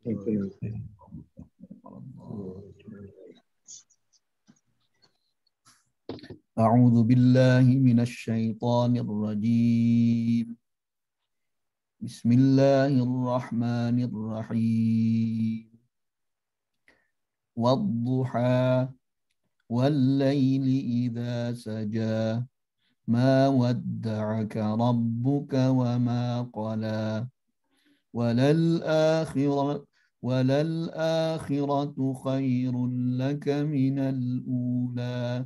A'udzu billahi minasy syaithanir rajim. Bismillahirrahmanirrahim. Wadduha wal-laili idza saja ma wadda'aka rabbuka wa ma qala walal-akhiratu khairul laka minal ula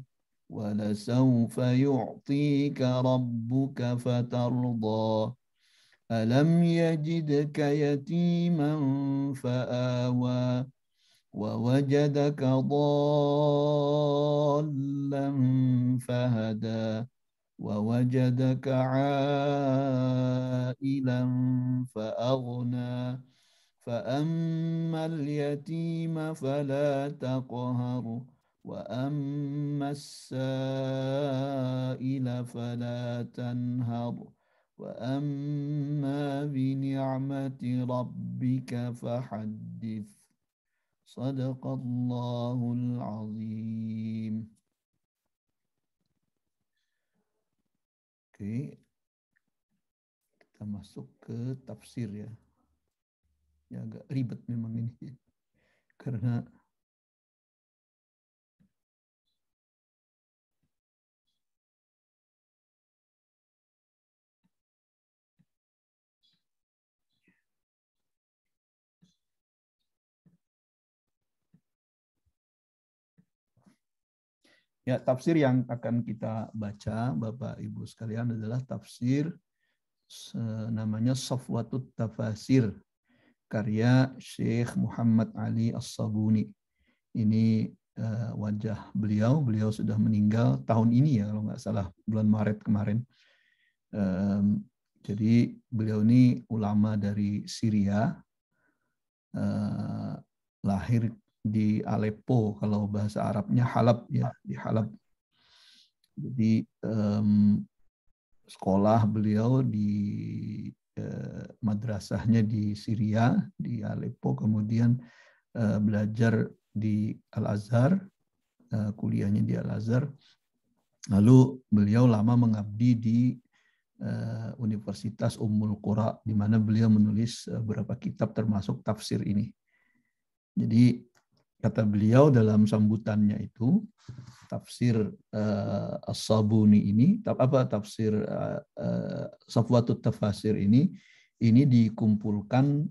ولسوف يعطيك ربك فترضى ألم يجدك يتيما فآوى ووجدك ضالا فهدى ووجدك عائلا فأغنى فأما اليتيم فلا تقهر وأما السائل فلا تنهر وأما بنعمة ربك فحدث صدق الله العظيم. Oke, kita masuk ke tafsir ya. Ya agak ribet memang ini karena ya, tafsir yang akan kita baca Bapak Ibu sekalian adalah tafsir namanya Safwatut Tafasir karya Syekh Muhammad Ali As-Sabuni. Ini wajah beliau sudah meninggal tahun ini ya kalau nggak salah bulan Maret kemarin. Jadi beliau ini ulama dari Syria, lahir di Aleppo, kalau bahasa Arabnya Halab ya, di Halab. Jadi sekolah beliau di madrasahnya di Syria, di Aleppo, kemudian belajar di Al-Azhar, kuliahnya di Al-Azhar. Lalu beliau lama mengabdi di Universitas Ummul Qura, di mana beliau menulis beberapa kitab termasuk tafsir ini. Jadi kata beliau dalam sambutannya itu, tafsir As-Sabuni ini, tafsir Safwatut Tafasir ini dikumpulkan,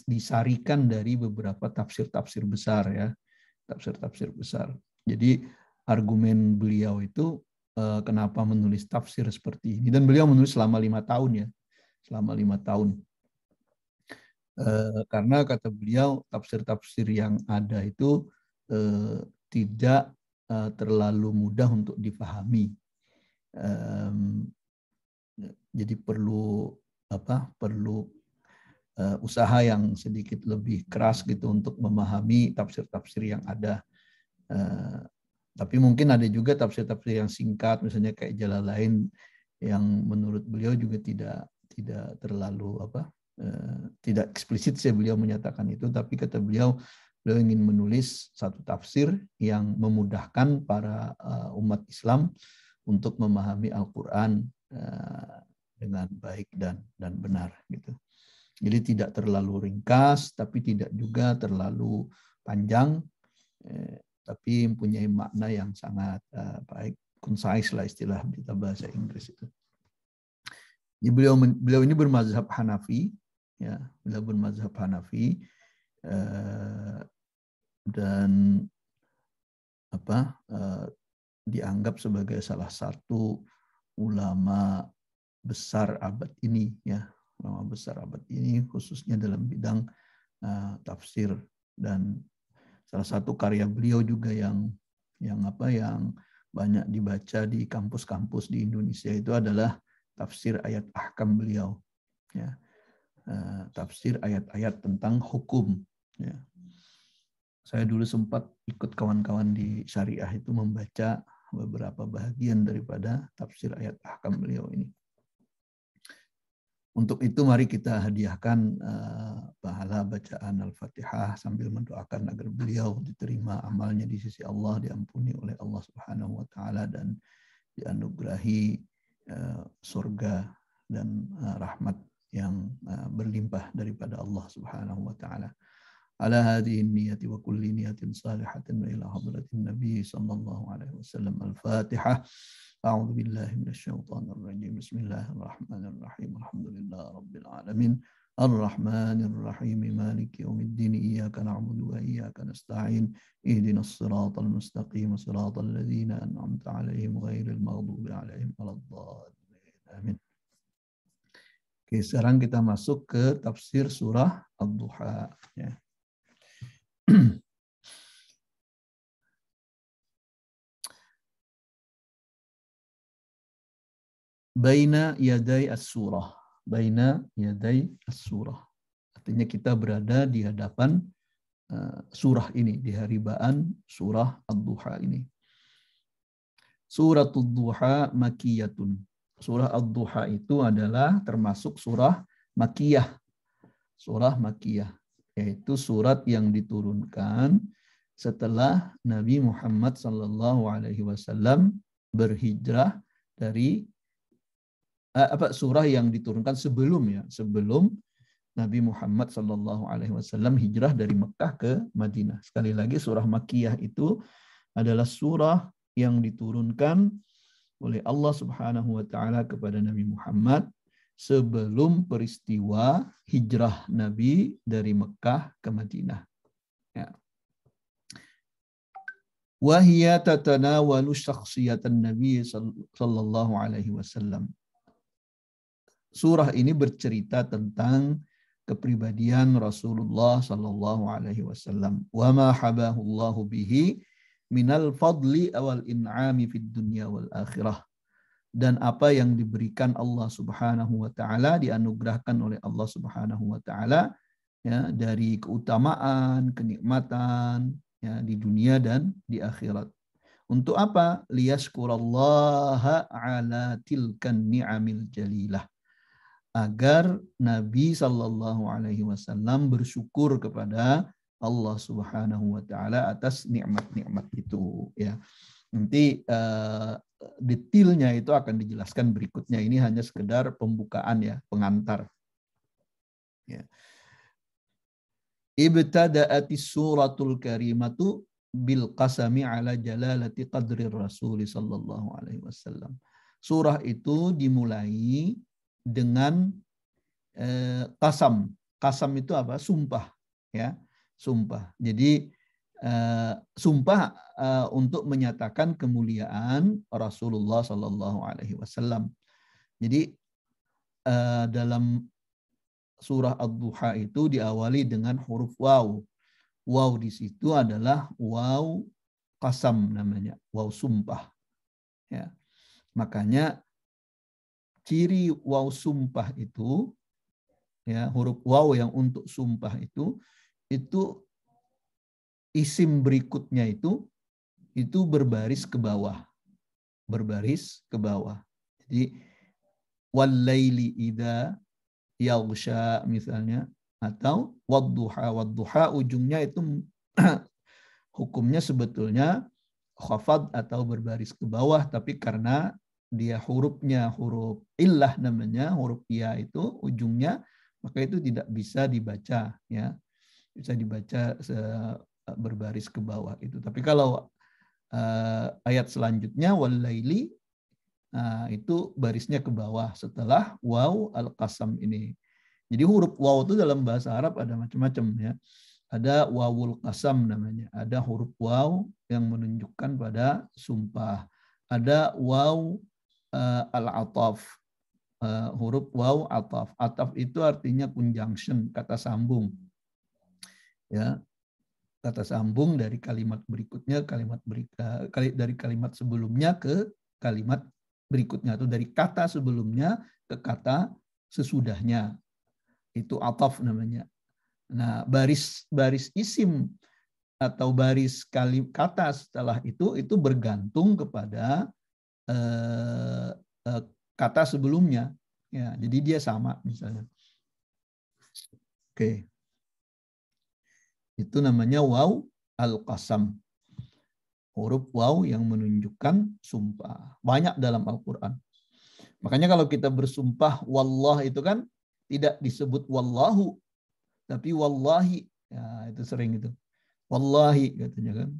disarikan dari beberapa tafsir-tafsir besar ya, tafsir-tafsir besar. Jadi argumen beliau itu kenapa menulis tafsir seperti ini, dan beliau menulis selama 5 tahun ya, selama 5 tahun. Karena kata beliau tafsir-tafsir yang ada itu tidak terlalu mudah untuk dipahami. Jadi perlu usaha yang sedikit lebih keras gitu untuk memahami tafsir-tafsir yang ada. Tapi mungkin ada juga tafsir-tafsir yang singkat, misalnya kayak Jalalain, yang menurut beliau juga tidak terlalu tidak eksplisit sih beliau menyatakan itu, tapi kata beliau ingin menulis satu tafsir yang memudahkan para umat Islam untuk memahami Al-Quran dengan baik dan benar gitu. Jadi tidak terlalu ringkas, tapi tidak juga terlalu panjang, tapi mempunyai makna yang sangat baik, concise lah istilah kita bahasa Inggris itu. Jadi beliau ini bermazhab Hanafi, ya, beliau bermazhab Hanafi, dan dianggap sebagai salah satu ulama besar abad ini ya, ulama besar abad ini khususnya dalam bidang tafsir. Dan salah satu karya beliau juga yang banyak dibaca di kampus-kampus di Indonesia itu adalah tafsir ayat ahkam beliau ya. Tafsir ayat-ayat tentang hukum ya. Saya dulu sempat ikut kawan-kawan di Syariah itu membaca beberapa bagian daripada tafsir ayat ahkam beliau ini. Untuk itu mari kita hadiahkan pahala bacaan Al-Fatihah sambil mendoakan agar beliau diterima amalnya di sisi Allah, diampuni oleh Allah Subhanahu wa taala dan dianugerahi surga dan rahmat yang berlimpah daripada Allah Subhanahu wa taala. Ala hadhihi niyyati wa kulli niyatin salihatin wa ila hadratin nabi sallallahu alaihi wasallam. Al-Fatihah. A'udzu billahi minasyaitonir rajim. Bismillahirrahmanirrahim. Alhamdulillah rabbil alamin. Ar-Rahmanir Rahim. Maliki yaumiddin. Iyyaka na'budu wa iyyaka nasta'in. Ihdinas siratal mustaqim. Siratal ladzina an'amta 'alaihim ghairil maghdubi 'alaihim waladdallin. Amin. Oke, sekarang kita masuk ke tafsir surah Ad-Duha ya. Baina yaday as-surah. Baina yaday as-surah. Artinya kita berada di hadapan surah ini, di haribaan surah Ad-Duha ini. Surah Ad-Duha makiyatun. Surah Ad-Duha itu adalah termasuk surah makiyah. Surah makiyah, yaitu surat yang diturunkan setelah Nabi Muhammad SAW berhijrah dari surah yang diturunkan sebelum Nabi Muhammad SAW hijrah dari Mekah ke Madinah. Sekali lagi surah Makkiyah itu adalah surah yang diturunkan oleh Allah Subhanahu wa taala kepada Nabi Muhammad sebelum peristiwa hijrah Nabi dari Mekah ke Madinah. Ya. Wa hiya tatanawalu syakhsiyatan Nabi sallallahu alaihi wasallam. Surah ini bercerita tentang kepribadian Rasulullah sallallahu alaihi wasallam. Wa ma habahu Allahu bihi minal fadli awal in'ami fid dunya wal akhirah. Dan apa yang diberikan Allah Subhanahu wa taala, dianugerahkan oleh Allah Subhanahu wa taala ya, dari keutamaan, kenikmatan ya, di dunia dan di akhirat. Untuk apa? Liyashkurallaha ala tilkan ni'amil jalilah. Agar Nabi Sallallahu Alaihi Wasallam bersyukur kepada Allah Subhanahu Wa Taala atas nikmat-nikmat itu. Ya, nanti detailnya itu akan dijelaskan berikutnya. Ini hanya sekedar pembukaan ya, pengantar. Ya. Ibtada'atis suratul karimatu bil qasami ala jalalati qadri Rasul Sallallahu Alaihi Wasallam. Surah itu dimulai dengan qasam. Qasam itu apa? Sumpah, ya, sumpah. Jadi sumpah untuk menyatakan kemuliaan Rasulullah Sallallahu Alaihi Wasallam. Jadi dalam surah Ad-Duha itu diawali dengan huruf waw. Waw di situ adalah waw qasam namanya, waw sumpah. Ya, makanya ciri waw sumpah itu, ya, huruf waw yang untuk sumpah itu isim berikutnya itu berbaris ke bawah. Berbaris ke bawah. Jadi wal-laili idza yaghsha misalnya, atau wadduha. Wadduha ujungnya itu hukumnya sebetulnya khafad atau berbaris ke bawah, tapi karena dia hurufnya huruf illah namanya, huruf ya itu ujungnya, maka itu tidak bisa dibaca ya. Bisa dibaca berbaris ke bawah itu. Tapi kalau ayat selanjutnya wal-laili itu barisnya ke bawah setelah waw al-qasam ini. Jadi huruf waw itu dalam bahasa Arab ada macam-macam ya. Ada wawul qasam namanya, ada huruf waw yang menunjukkan pada sumpah. Ada waw al-ataf, huruf waw ataf. Ataf itu artinya conjunction, kata sambung. Ya, kata sambung dari kalimat berikutnya, dari kalimat sebelumnya ke kalimat berikutnya, atau dari kata sebelumnya ke kata sesudahnya. Itu ataf namanya. Nah, baris isim atau baris kata setelah itu bergantung kepada kata sebelumnya. Ya, jadi dia sama misalnya. Oke. Itu namanya waw al-qasam. Huruf waw yang menunjukkan sumpah. Banyak dalam Al-Quran. Makanya kalau kita bersumpah wallah itu kan tidak disebut wallahu, tapi wallahi. Ya, itu sering itu. Wallahi katanya kan.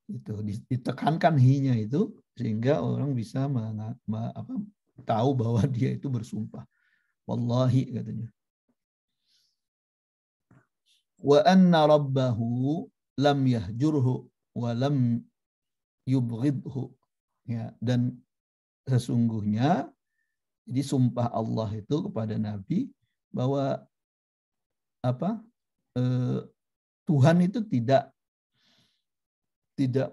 Itu ditekankan hi-nya itu sehingga orang bisa tahu bahwa dia itu bersumpah. Wallahi katanya. Wa anna rabbahu lam yahjurhu wa lam yubghidhu. Ya, dan sesungguhnya jadi sumpah Allah itu kepada Nabi bahwa Tuhan itu tidak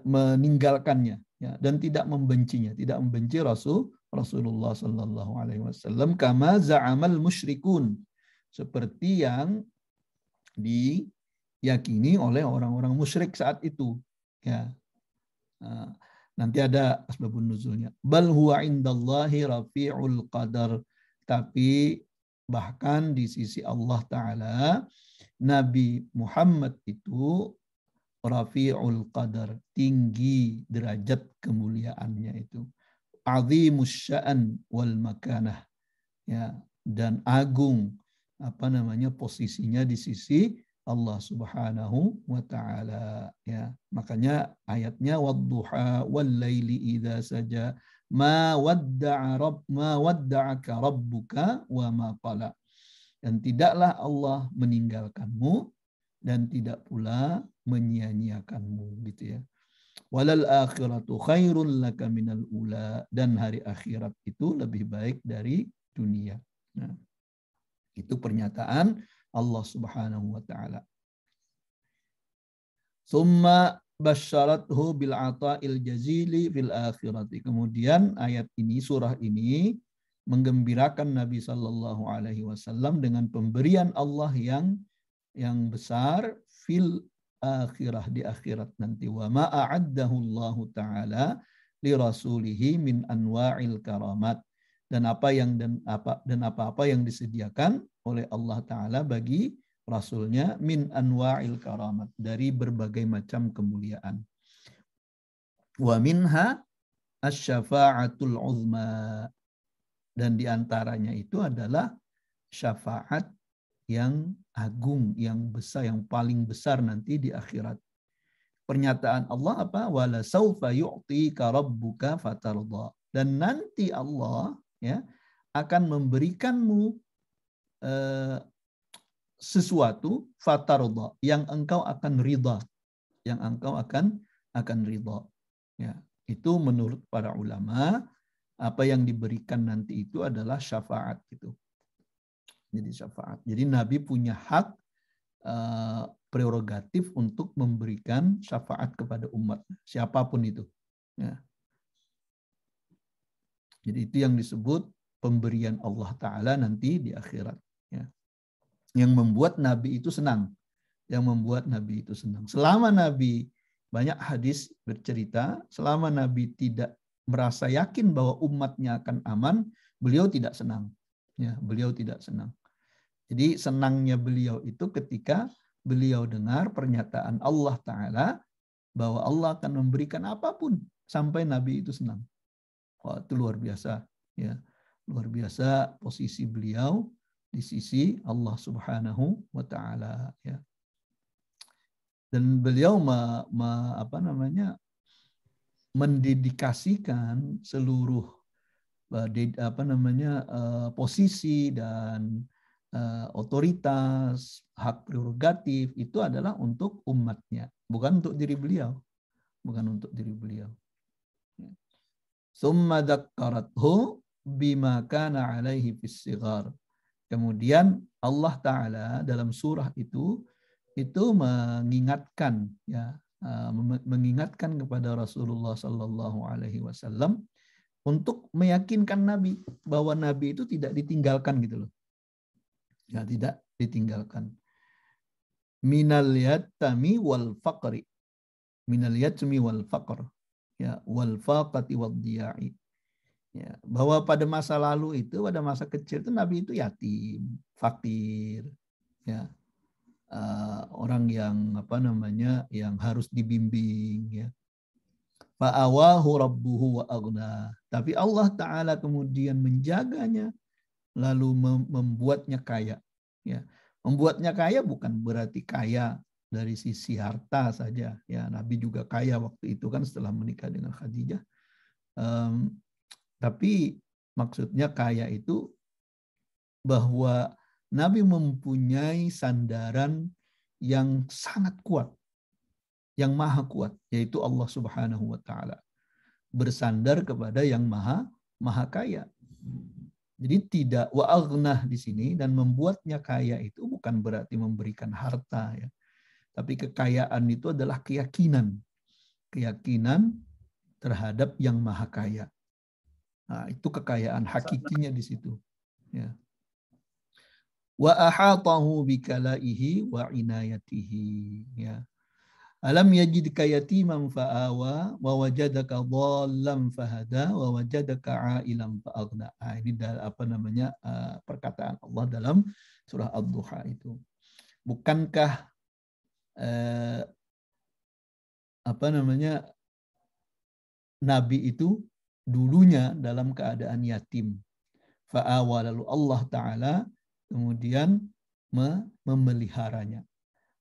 meninggalkannya, ya, dan tidak membencinya, tidak membenci Rasulullah Sallallahu Alaihi Wasallam kama za'amal musyrikun, seperti yang diyakini oleh orang-orang musyrik saat itu. Ya, nanti ada asbabun nuzulnya. Bal huwa indallahi rafi'ul qadar, tapi bahkan di sisi Allah Ta'ala Nabi Muhammad itu rafi'ul qadar, tinggi derajat kemuliaannya itu. Azimus sya'an wal makanah, ya, dan agung posisinya di sisi Allah Subhanahu wa taala, ya. Makanya ayatnya wadduha wal laili idza saja ma wadda'aka rabbuka wa ma qala. Dan tidaklah Allah meninggalkanmu dan tidak pula menyia-nyiakanmu, gitu ya. Walal akhiratu khairul laka minal ula, dan hari akhirat itu lebih baik dari dunia. Nah, itu pernyataan Allah Subhanahu wa taala. Summa basyarathu bil ata'il jazili fil akhirati. Kemudian ayat ini, surah ini menggembirakan Nabi sallallahu alaihi wasallam dengan pemberian Allah yang besar fil akhirah, di akhirat nanti. Wa ma a'addahu Allah taala li rasulihi min anwa'il karamat, dan apa-apa yang disediakan oleh Allah taala bagi rasulnya min anwa'il karamat, dari berbagai macam kemuliaan. Wa minha asy-syafa'atul uzma, dan diantaranya itu adalah syafaat yang agung, yang besar, yang paling besar nanti di akhirat. Pernyataan Allah apa? Wala saufa yu'tika rabbuka fatarda. Dan nanti Allah, ya, akan memberikanmu sesuatu fatarda, yang engkau akan ridha, yang engkau akan ridha. Ya, itu menurut para ulama, apa yang diberikan nanti itu adalah syafaat itu. Jadi syafaat. Jadi Nabi punya hak prerogatif untuk memberikan syafaat kepada umat, siapapun itu. Ya. Jadi itu yang disebut pemberian Allah Ta'ala nanti di akhirat. Ya. Yang membuat Nabi itu senang. Yang membuat Nabi itu senang. Selama Nabi, banyak hadis bercerita, selama Nabi tidak merasa yakin bahwa umatnya akan aman, beliau tidak senang. Ya, beliau tidak senang. Jadi senangnya beliau itu ketika beliau dengar pernyataan Allah Ta'ala bahwa Allah akan memberikan apapun sampai Nabi itu senang. Wah, itu luar biasa. Ya, luar biasa posisi beliau di sisi Allah Subhanahu wa Ta'ala. Ya. Dan beliau mendedikasikan seluruh posisi dan otoritas, hak prerogatif itu adalah untuk umatnya, bukan untuk diri beliau, bukan untuk diri beliau. Summa dzakkarathu bima kana alaihi fis sighar. Kemudian Allah Ta'ala dalam surah itu mengingatkan, ya, mengingatkan kepada Rasulullah Sallallahu Alaihi Wasallam untuk meyakinkan Nabi bahwa Nabi itu tidak ditinggalkan, gitu loh. Ya, tidak ditinggalkan. Minal yatami wal faqri. Minal yatmi wal faqr. Ya, wal faqati wad diya'i. Ya, bahwa pada masa lalu itu, pada masa kecil itu Nabi itu yatim, fakir, ya, orang yang apa namanya, yang harus dibimbing, ya. Fa'awahu rabbuhu wa aghna. Tapi Allah Ta'ala kemudian menjaganya, lalu membuatnya kaya. Ya. Membuatnya kaya bukan berarti kaya dari sisi harta saja. Ya, Nabi juga kaya waktu itu kan setelah menikah dengan Khadijah. Tapi maksudnya kaya itu bahwa Nabi mempunyai sandaran yang sangat kuat, yang maha kuat, yaitu Allah Subhanahu wa Ta'ala. Bersandar kepada yang maha kaya. Jadi tidak wa aghnah di sini, dan membuatnya kaya itu bukan berarti memberikan harta, ya. Tapi kekayaan itu adalah keyakinan terhadap yang maha kaya. Nah, itu kekayaan hakikinya di situ. Ya. Wa ahatahu bikalaihi wa inayatihi. Ya. Alam yajidka yatiman fa'awa wa wajadaka dhallan fahada wa wajadaka ailan fa'aghna. Ini apa namanya, perkataan Allah dalam surah Ad-Duha itu. Bukankah apa namanya, Nabi itu dulunya dalam keadaan yatim. Fa'awa, lalu Allah Ta'ala kemudian memeliharanya.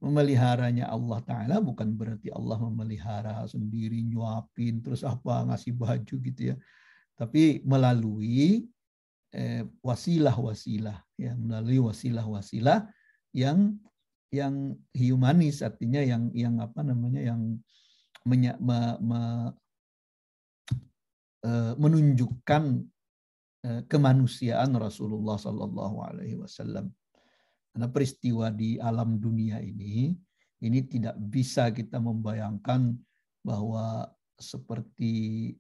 Memeliharanya Allah Ta'ala bukan berarti Allah memelihara sendiri, nyuapin, terus apa, ngasih baju gitu ya. Tapi melalui wasilah-wasilah, ya, melalui wasilah-wasilah yang humanis, artinya yang apa namanya, yang menunjukkan kemanusiaan Rasulullah Sallallahu Alaihi Wasallam. Karena peristiwa di alam dunia ini tidak bisa kita membayangkan bahwa seperti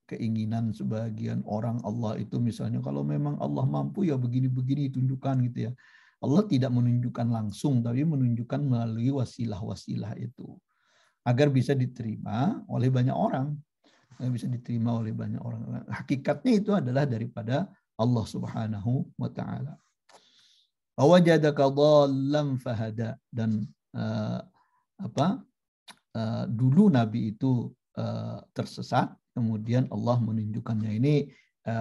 keinginan sebagian orang Allah itu, misalnya kalau memang Allah mampu ya begini-begini tunjukkan gitu ya. Allah tidak menunjukkan langsung, tapi menunjukkan melalui wasilah-wasilah itu agar bisa diterima oleh banyak orang. Bisa diterima oleh banyak orang. Hakikatnya itu adalah daripada Allah Subhanahu wa Ta'ala. Wajadaka dhallan fahada, dan dulu Nabi itu tersesat, kemudian Allah menunjukkannya. Ini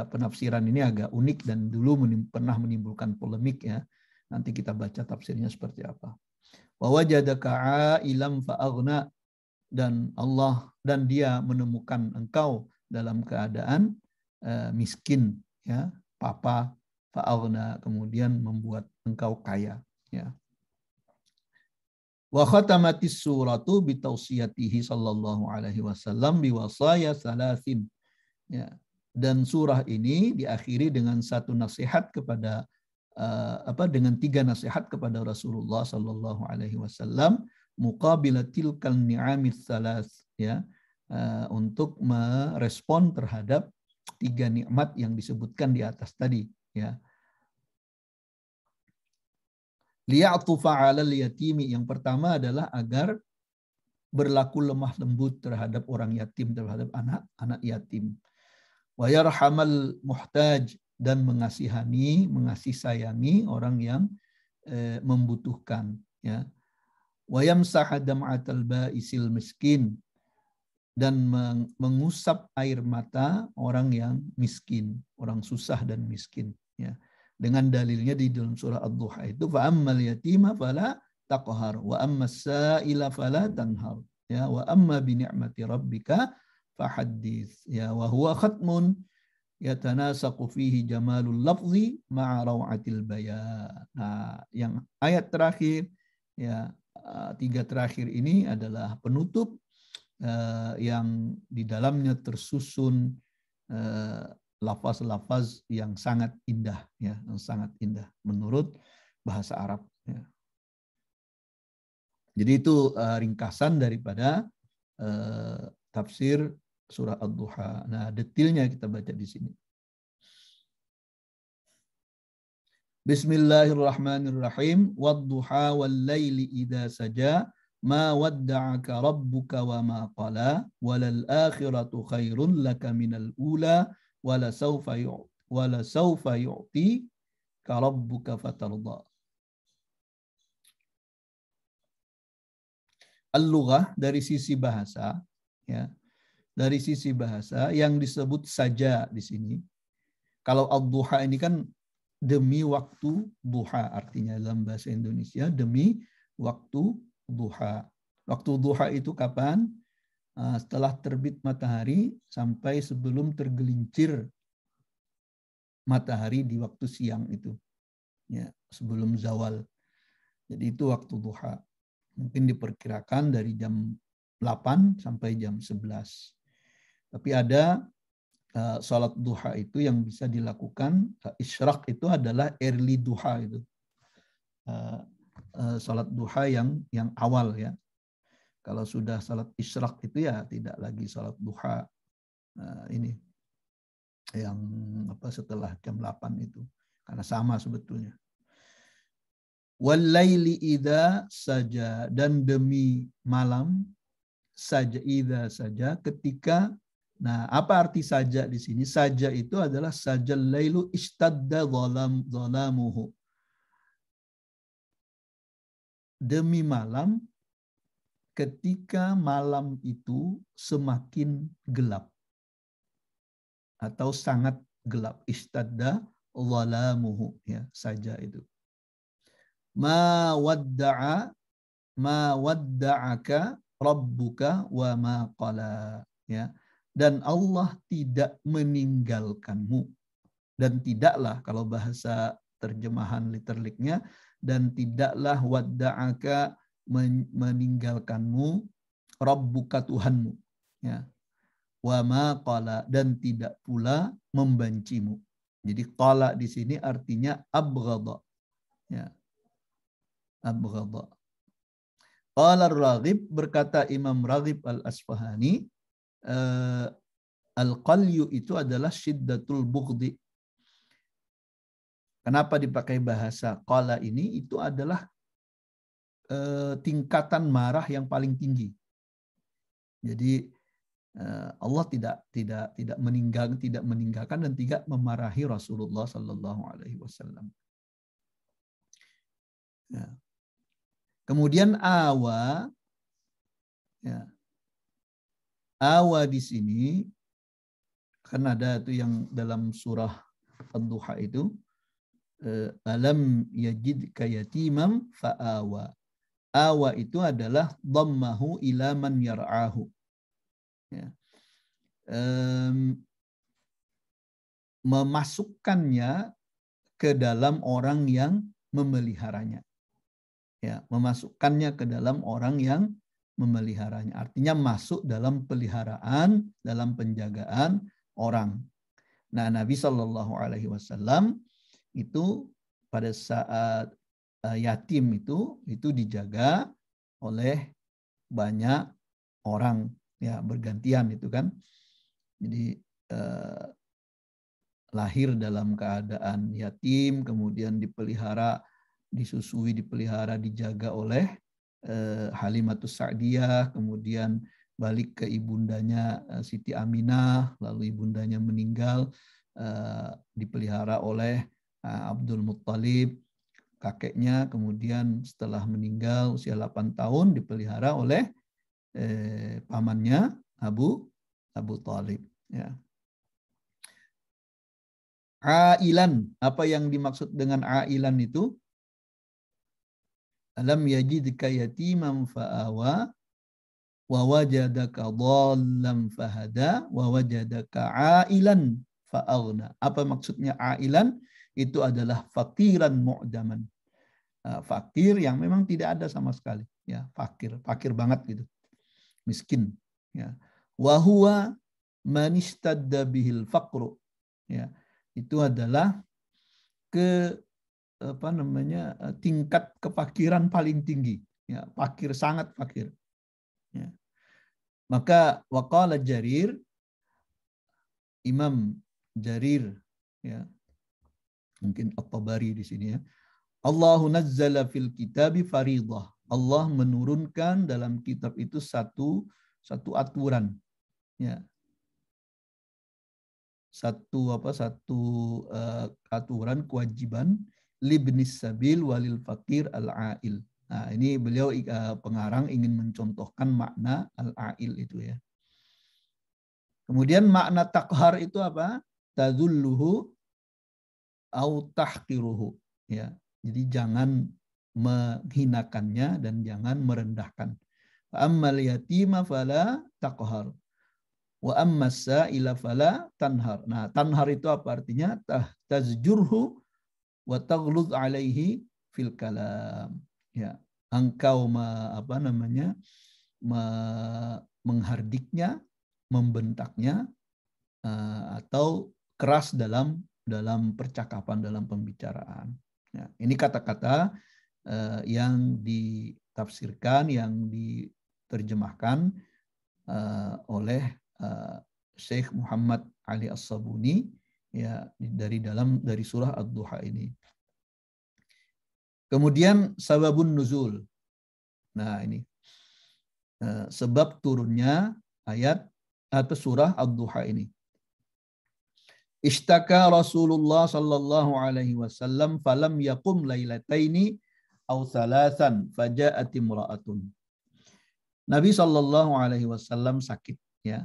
penafsiran ini agak unik dan dulu pernah menimbulkan polemik, ya. Nanti kita baca tafsirnya seperti apa. Wajadaka ailan fa'aghna, dan Allah, dan dia menemukan engkau dalam keadaan miskin, ya, papa, fa'aghna, kemudian membuat engkau kaya, ya. Wa khatamatis suratu bi tausiyatihi sallallahu alaihi wasallam bi wasaya salasin, ya. Dan surah ini diakhiri dengan satu nasihat kepada dengan 3 nasihat kepada Rasulullah sallallahu alaihi wasallam, muqabilatil kal ni'amis salas, ya, untuk merespon terhadap 3 nikmat yang disebutkan di atas tadi, ya. Liya'tufa 'alal yatimi, yang pertama adalah agar berlaku lemah lembut terhadap orang yatim, terhadap anak yatim. Wa yarhamal muhtaj, dan mengasihani, mengasih sayangi orang yang membutuhkan, ya. Wa yamsah dam'atal ba'isil miskin, dan mengusap air mata orang yang miskin, orang susah dan miskin, ya. Dengan dalilnya di dalam surah Ad-Duha itu, fa ammal yatima fala taqhar wa ammas sa'ila fala tanhar, ya, wa amma bi ni'mati rabbika fahaddits, ya, wa huwa khatmun yatanasaqu fihi jamalul lafzi ma'a rawatil bayan. Nah, yang ayat terakhir, ya, 3 terakhir ini adalah penutup yang di dalamnya tersusun lafaz-lafaz yang sangat indah, ya, yang sangat indah menurut bahasa Arab, ya. Jadi itu ringkasan daripada tafsir surah Ad-Duha. Nah, detailnya kita baca di sini. Bismillahirrahmanirrahim. Wad-duha wal-laili idza saja ma wadda'aka rabbuka wa ma qala walal akhiratu khairun laka minal ula wala saufa yu'ti ka rabbuka fatarda. Al-lughah dari sisi bahasa, ya, dari sisi bahasa yang disebut saja di sini. Kalau ad-duha ini kan demi waktu duha, artinya dalam bahasa Indonesia demi waktu duha. Waktu duha itu kapan? Setelah terbit matahari sampai sebelum tergelincir matahari di waktu siang itu, ya, sebelum zawal. Jadi itu waktu duha. Mungkin diperkirakan dari jam 8 sampai jam 11. Tapi ada sholat duha itu yang bisa dilakukan. Isyraq itu adalah early duha itu. Sholat duha yang awal, ya. Kalau sudah sholat isyraq itu ya tidak lagi sholat duha ini yang setelah jam 8 itu. Karena sama sebetulnya. Walaili idza saja, dan demi malam saja, idza saja, ketika. Nah, apa arti saja di sini? Saja itu adalah sajal lailu istadda dhalamuhu. Demi malam ketika malam itu semakin gelap atau sangat gelap. Istadda dhalamuhu, ya, saja itu. Ma wadda'aka rabbuka wa ma qala, ya. Dan Allah tidak meninggalkanmu, dan tidaklah, kalau bahasa terjemahan literliknya, dan tidaklah wadda'aka meninggalkanmu rabbuka Tuhanmu, ya, wa ma qala, dan tidak pula membencimu. Jadi qala di sini artinya abghadha, ya, abghadha. Qala Raghib, berkata Imam Raghib Al-Asfahani, al-qalyu itu adalah syiddatul bughdi. Kenapa dipakai bahasa qala ini? Itu adalah tingkatan marah yang paling tinggi. Jadi Allah tidak meninggalkan dan tidak memarahi Rasulullah sallallahu alaihi wasallam. Ya. Kemudian awa, ya. Awa di sini kan ada itu yang dalam surah Ad-Duha itu, alam yajidka yatimam fa'awa. Awa itu adalah dhammahu ila man yar'ahu. Ya. Memasukkannya ke dalam orang yang memeliharanya. Ya, memasukkannya ke dalam orang yang memeliharanya. Artinya masuk dalam peliharaan, dalam penjagaan orang. Nah, Nabi Shallallahu Alaihi Wasallam itu pada saat yatim itu dijaga oleh banyak orang, ya, bergantian itu kan. Jadi lahir dalam keadaan yatim, kemudian dipelihara, disusui, dipelihara, dijaga oleh Halimatus Sa'diyah, kemudian balik ke ibundanya Siti Aminah, lalu ibundanya meninggal, dipelihara oleh Abdul Muttalib, kakeknya, kemudian setelah meninggal usia 8 tahun dipelihara oleh pamannya Abu Thalib, ya. Ailan, apa yang dimaksud dengan ailan itu? Alam yajidka yatiman fa'awa wa wajadaka dhallan fahada wa wajadaka ailan fa'aghna. Apa maksudnya ailan? Itu adalah fakiran mu'daman. Fakir yang memang tidak ada sama sekali, ya, fakir banget gitu. Miskin, ya. Wa huwa man istadda bihil faqru. Ya. Itu adalah tingkat kefakiran paling tinggi, ya, fakir, sangat fakir, ya. Maka waqala Jarir, Imam Jarir, ya, mungkin At-Tabari di sini, ya, Allahu nazzala fil kitabi faridah. Allah menurunkan dalam kitab itu satu aturan, ya, satu aturan kewajiban libnis sabil walil fakir al-ail. Nah, ini beliau pengarang ingin mencontohkan makna al-ail itu ya. Kemudian makna takhar itu apa? Tadulluhu au tahqiruhu ya. Jadi jangan menghinakannya dan jangan merendahkan. Ammal yatima fala taqhar wa ammas sa'ila fala tanhar. Nah, tanhar itu apa artinya? Tazjurhu wa taghluz alaihi fil kalam. Ya, engkau menghardiknya, membentaknya atau keras dalam percakapan, dalam pembicaraan. Ya, ini kata-kata yang ditafsirkan, yang diterjemahkan oleh Syekh Muhammad Ali As-Sabuni ya dari surah Ad-Duha ini. Kemudian sababun nuzul. Nah, ini sebab turunnya ayat atau surah Ad-Duha ini. Ishtaka Rasulullah sallallahu alaihi wasallam falam yaqum lailataini aw thalathan faja'at imra'atun. Nabi sallallahu alaihi wasallam sakit ya.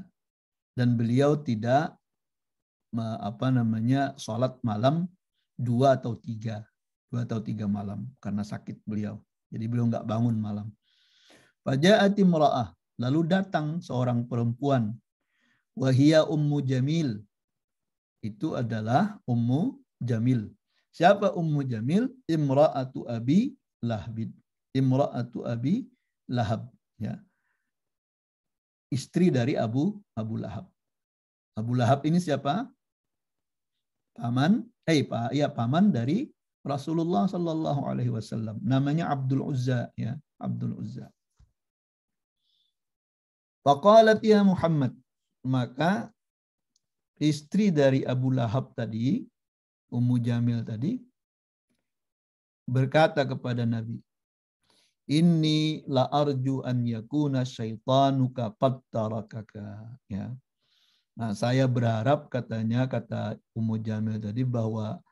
Dan beliau tidak salat malam 2 atau 3 malam karena sakit beliau. Jadi beliau enggak bangun malam. Faja'at imra'ah, lalu datang seorang perempuan. Wahia Ummu Jamil. Itu adalah Ummu Jamil. Siapa Ummu Jamil? Imra'atu Abi Lahab. Imra'atu Abi Lahab ya. Istri dari Abu Lahab. Abu Lahab ini siapa? Paman dari Rasulullah sallallahu alaihi wasallam. Namanya Abdul Uzza ya, Abdul Uzza. Faqalat ya Muhammad. Maka istri dari Abu Lahab tadi, Ummu Jamil tadi, berkata kepada Nabi, Inni la arju an yakuna syaitanuka qad tarakaka. Ya. Nah, saya berharap kata Ummu Jamil tadi bahwa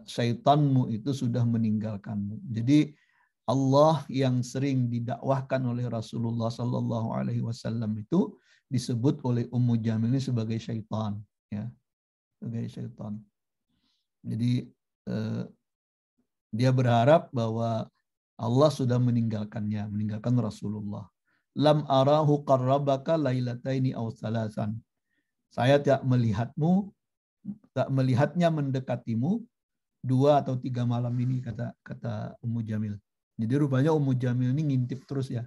syaitanmu itu sudah meninggalkanmu. Jadi Allah yang sering didakwahkan oleh Rasulullah sallallahu alaihi wasallam itu disebut oleh Ummu Jamil ini sebagai syaitan ya. Sebagai syaitan. Jadi dia berharap bahwa Allah sudah meninggalkan Rasulullah. Lam arahu qarrabaka lailataini aw thalathan. Saya tak melihatnya mendekatimu 2 atau 3 malam ini kata Ummu Jamil. Jadi rupanya Ummu Jamil ini ngintip terus ya.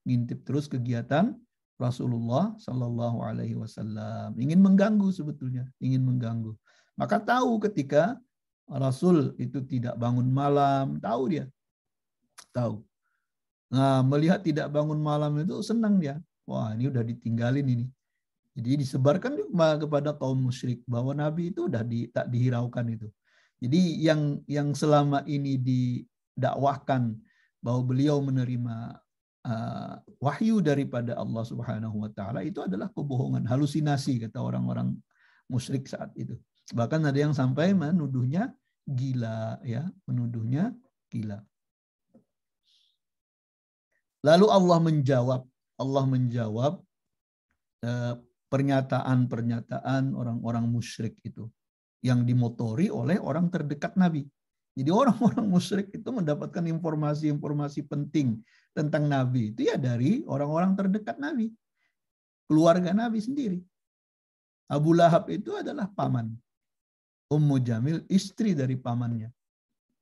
Ngintip terus kegiatan Rasulullah sallallahu alaihi wasallam. Ingin mengganggu sebetulnya, ingin mengganggu. Maka tahu ketika Rasul itu tidak bangun malam, tahu dia. Tahu. Nah, melihat tidak bangun malam itu senang dia. Wah, ini udah ditinggalin ini. Jadi disebarkan kepada kaum musyrik bahwa Nabi itu udah tak dihiraukan itu. Jadi yang selama ini didakwahkan bahwa beliau menerima wahyu daripada Allah Subhanahu wa taala itu adalah kebohongan, halusinasi kata orang-orang musyrik saat itu. Bahkan ada yang sampai menuduhnya gila ya, menuduhnya gila. Lalu Allah menjawab pernyataan orang-orang musyrik itu yang dimotori oleh orang terdekat Nabi. Jadi orang-orang musyrik itu mendapatkan informasi-informasi penting tentang Nabi itu ya dari orang-orang terdekat Nabi. Keluarga Nabi sendiri. Abu Lahab itu adalah paman. Ummu Jamil istri dari pamannya.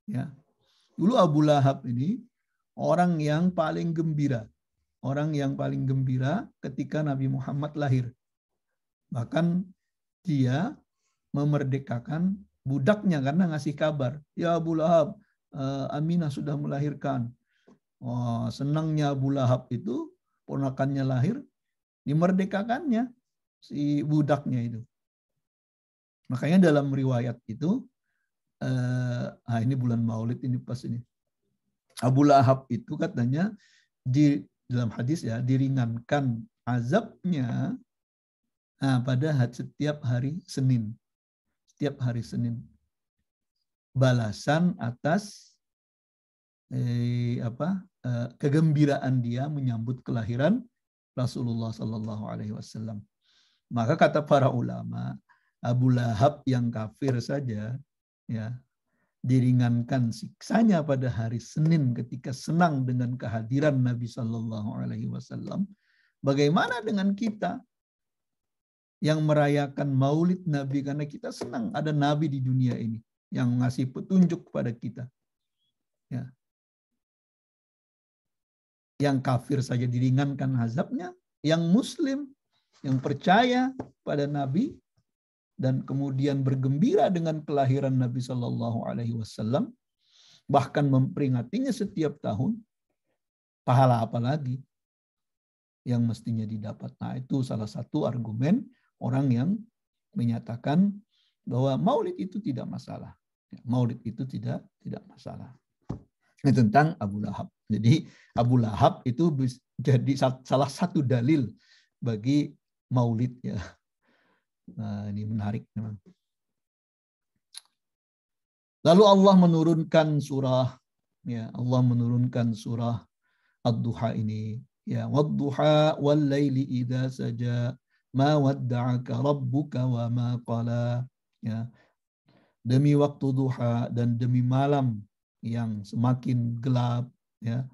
Ya. Dulu Abu Lahab ini orang yang paling gembira. Orang yang paling gembira ketika Nabi Muhammad lahir. Bahkan dia memerdekakan budaknya karena ngasih kabar. Ya Abu Lahab, Aminah sudah melahirkan. Oh, senangnya Abu Lahab itu, ponakannya lahir, dimerdekakannya si budaknya itu. Makanya dalam riwayat itu, ini bulan Maulid ini pas ini. Abu Lahab itu katanya di dalam hadis ya diringankan azabnya Nah, pada setiap hari Senin. Setiap hari Senin. Balasan atas kegembiraan dia menyambut kelahiran Rasulullah Sallallahu Alaihi Wasallam. Maka kata para ulama, Abu Lahab yang kafir saja, ya, diringankan siksanya pada hari Senin ketika senang dengan kehadiran Nabi Sallallahu Alaihi Wasallam. Bagaimana dengan kita yang merayakan Maulid Nabi karena kita senang ada Nabi di dunia ini yang ngasih petunjuk kepada kita. Ya. Yang kafir saja diringankan azabnya, yang Muslim yang percaya pada Nabi dan kemudian bergembira dengan kelahiran Nabi Shallallahu Alaihi Wasallam, bahkan memperingatinya setiap tahun, pahala apa lagi yang mestinya didapat? Nah, itu salah satu argumen orang yang menyatakan bahwa Maulid itu tidak masalah. Maulid itu tidak masalah. Ini tentang Abu Lahab. Jadi Abu Lahab itu jadi salah satu dalil bagi Maulid, ya. Nah, ini menarik memang. Lalu Allah menurunkan surah, ya, Allah menurunkan surah Ad-Duha ini, ya, wad-duha wal laili idza saja ma wadda'aka rabbuka wa ma qala, ya. Demi waktu duha dan demi malam yang semakin gelap, ya.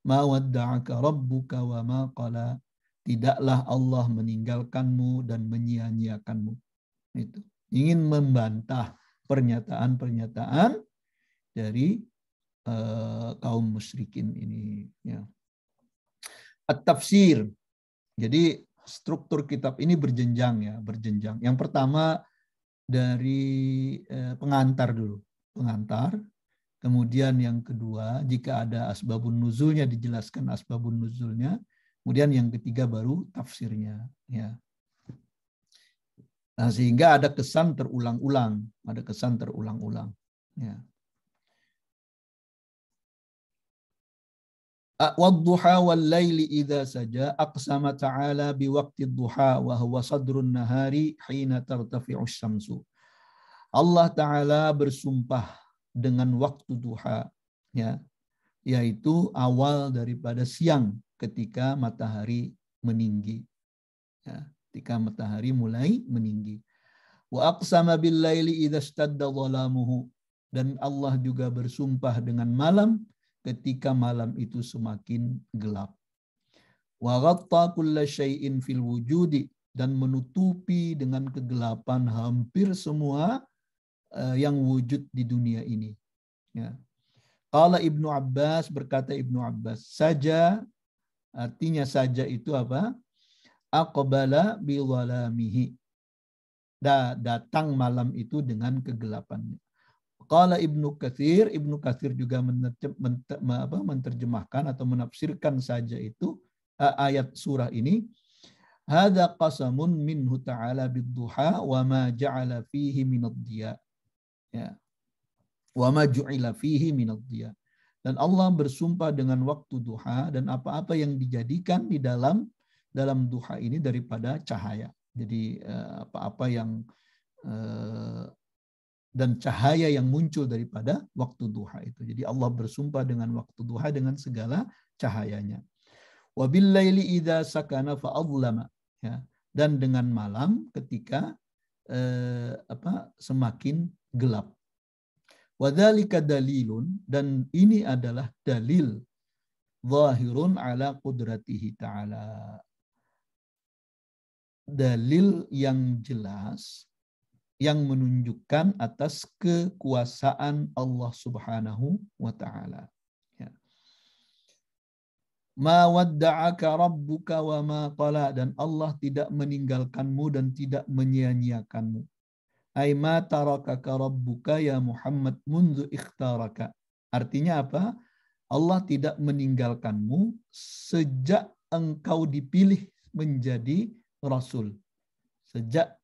Ma wadda'aka rabbuka wa ma qala. Tidaklah Allah meninggalkanmu dan menyia-nyiakanmu. Itu ingin membantah pernyataan-pernyataan dari kaum musyrikin ini, ya. At-tafsir. Jadi struktur kitab ini berjenjang, ya, berjenjang. Yang pertama dari pengantar dulu, pengantar. Kemudian yang kedua, jika ada asbabun nuzulnya dijelaskan asbabun nuzulnya. Kemudian yang ketiga baru tafsirnya, ya. Nah, sehingga ada kesan terulang-ulang, ya. Wadduha wal laili idza saja aqsama ta'ala biwaqti duha wa huwa sadrun nahari hina tartafi'u syamsu. Allah Ta'ala bersumpah dengan waktu duha, ya, yaitu awal daripada siang ketika matahari meninggi, ya, ketika matahari mulai meninggi. Wa aqsama bil laili idza ishtadda dhalamuhu, dan Allah juga bersumpah dengan malam ketika malam itu semakin gelap. Wa ghatta kulla syai'in fil wujudi, dan menutupi dengan kegelapan hampir semua yang wujud di dunia ini, ya. Qala Ibnu Abbas, berkata Ibnu Abbas, saja artinya saja itu apa? Aqbala bi dhalamihi, datang malam itu dengan kegelapannya. Qala Ibnu Katsir juga menerjemahkan atau menafsirkan saja itu ayat surah ini. Hadza qasamun minhu ta'ala bid-duha wa ma ja'ala fihi minad diya. Ya. Wa ma ju'ila fihi minad diya. Dan Allah bersumpah dengan waktu duha dan apa-apa yang dijadikan di dalam duha ini daripada cahaya. Jadi apa-apa yang dan cahaya yang muncul daripada waktu duha itu. Jadi Allah bersumpah dengan waktu duha dengan segala cahayanya. Wa bil laili idza sakana fa adlama, ya. Dan dengan malam ketika semakin gelap. Wadzalika dalilun, dan ini adalah dalil zahirun ala qudratihi ta'ala. Dalil yang jelas yang menunjukkan atas kekuasaan Allah Subhanahu wa taala. Ya. Ma wadda'aka rabbuka wa ma qala, dan Allah tidak meninggalkanmu dan tidak menyia-nyiakanmu. Ai ma tarakaka rabbuka ya Muhammad mundu ikhtaraka. Artinya apa? Allah tidak meninggalkanmu sejak engkau dipilih menjadi rasul. Sejak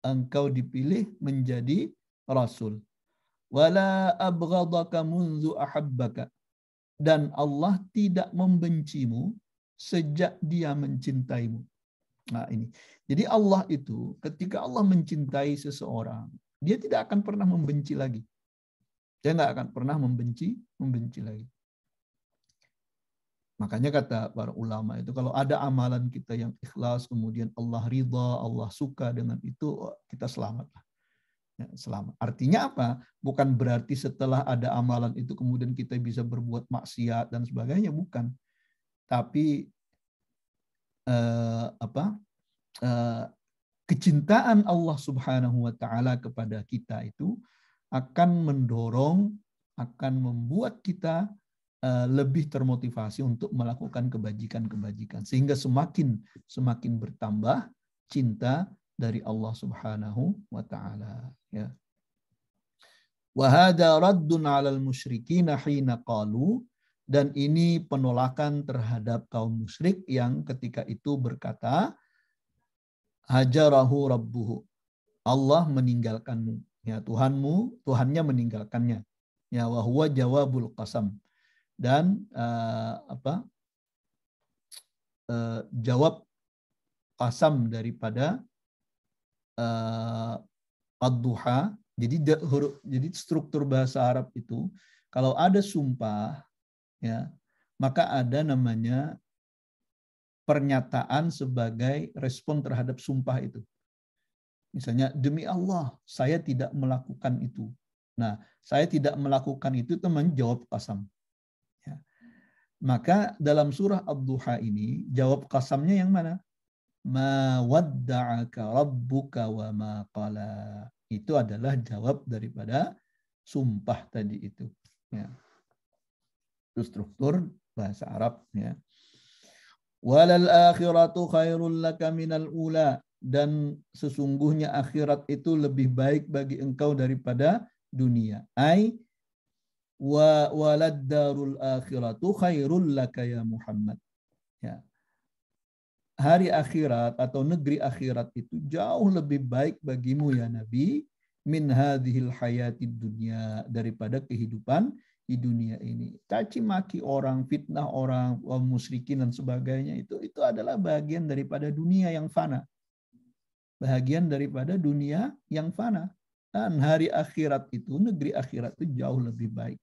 engkau dipilih menjadi rasul. Wala abghadaka mundu ahabbaka. Dan Allah tidak membencimu sejak dia mencintaimu. Nah, ini. Jadi Allah itu ketika Allah mencintai seseorang, dia tidak akan pernah membenci lagi. Dia nggak akan pernah membenci lagi. Makanya kata para ulama itu, kalau ada amalan kita yang ikhlas, kemudian Allah ridha, Allah suka dengan itu, kita selamat. Ya, selamat. Artinya apa? Bukan berarti setelah ada amalan itu kemudian kita bisa berbuat maksiat dan sebagainya, bukan. Tapi kecintaan Allah Subhanahu wa taala kepada kita itu akan mendorong, akan membuat kita lebih termotivasi untuk melakukan kebajikan-kebajikan, sehingga semakin bertambah cinta dari Allah Subhanahu wa taala, ya. Wa hadza raddun 'alal musyrikin hina qalu, dan ini penolakan terhadap kaum musyrik yang ketika itu berkata, hajarahu rabbuhu, Allah meninggalkanmu, ya, Tuhannya meninggalkannya, ya, wa huwa jawabul qasam, dan jawab qasam daripada ad-duha. Jadi struktur bahasa Arab itu kalau ada sumpah, ya, maka ada namanya pernyataan sebagai respon terhadap sumpah itu. Misalnya, demi Allah, saya tidak melakukan itu. Nah, saya tidak melakukan itu, teman jawab qasam. Ya. Maka dalam surah Ad-Duha ini, jawab qasamnya yang mana? Ma wadda'aka rabbuka wa ma qala. Itu adalah jawab daripada sumpah tadi itu. Ya. Itu struktur bahasa Arab. Ya. Walal akhiratu khairul laka minal ula. Dan sesungguhnya akhirat itu lebih baik bagi engkau daripada dunia. Ai wa walad darul akhiratu khairul laka ya Muhammad. Ya. Hari akhirat atau negeri akhirat itu jauh lebih baik bagimu ya Nabi, min hadhil hayatid dunya, daripada kehidupan di dunia ini. Caci maki orang, fitnah orang, musyrikin dan sebagainya, itu adalah bagian daripada dunia yang fana. Bahagian daripada dunia yang fana. Dan hari akhirat itu, negeri akhirat itu jauh lebih baik.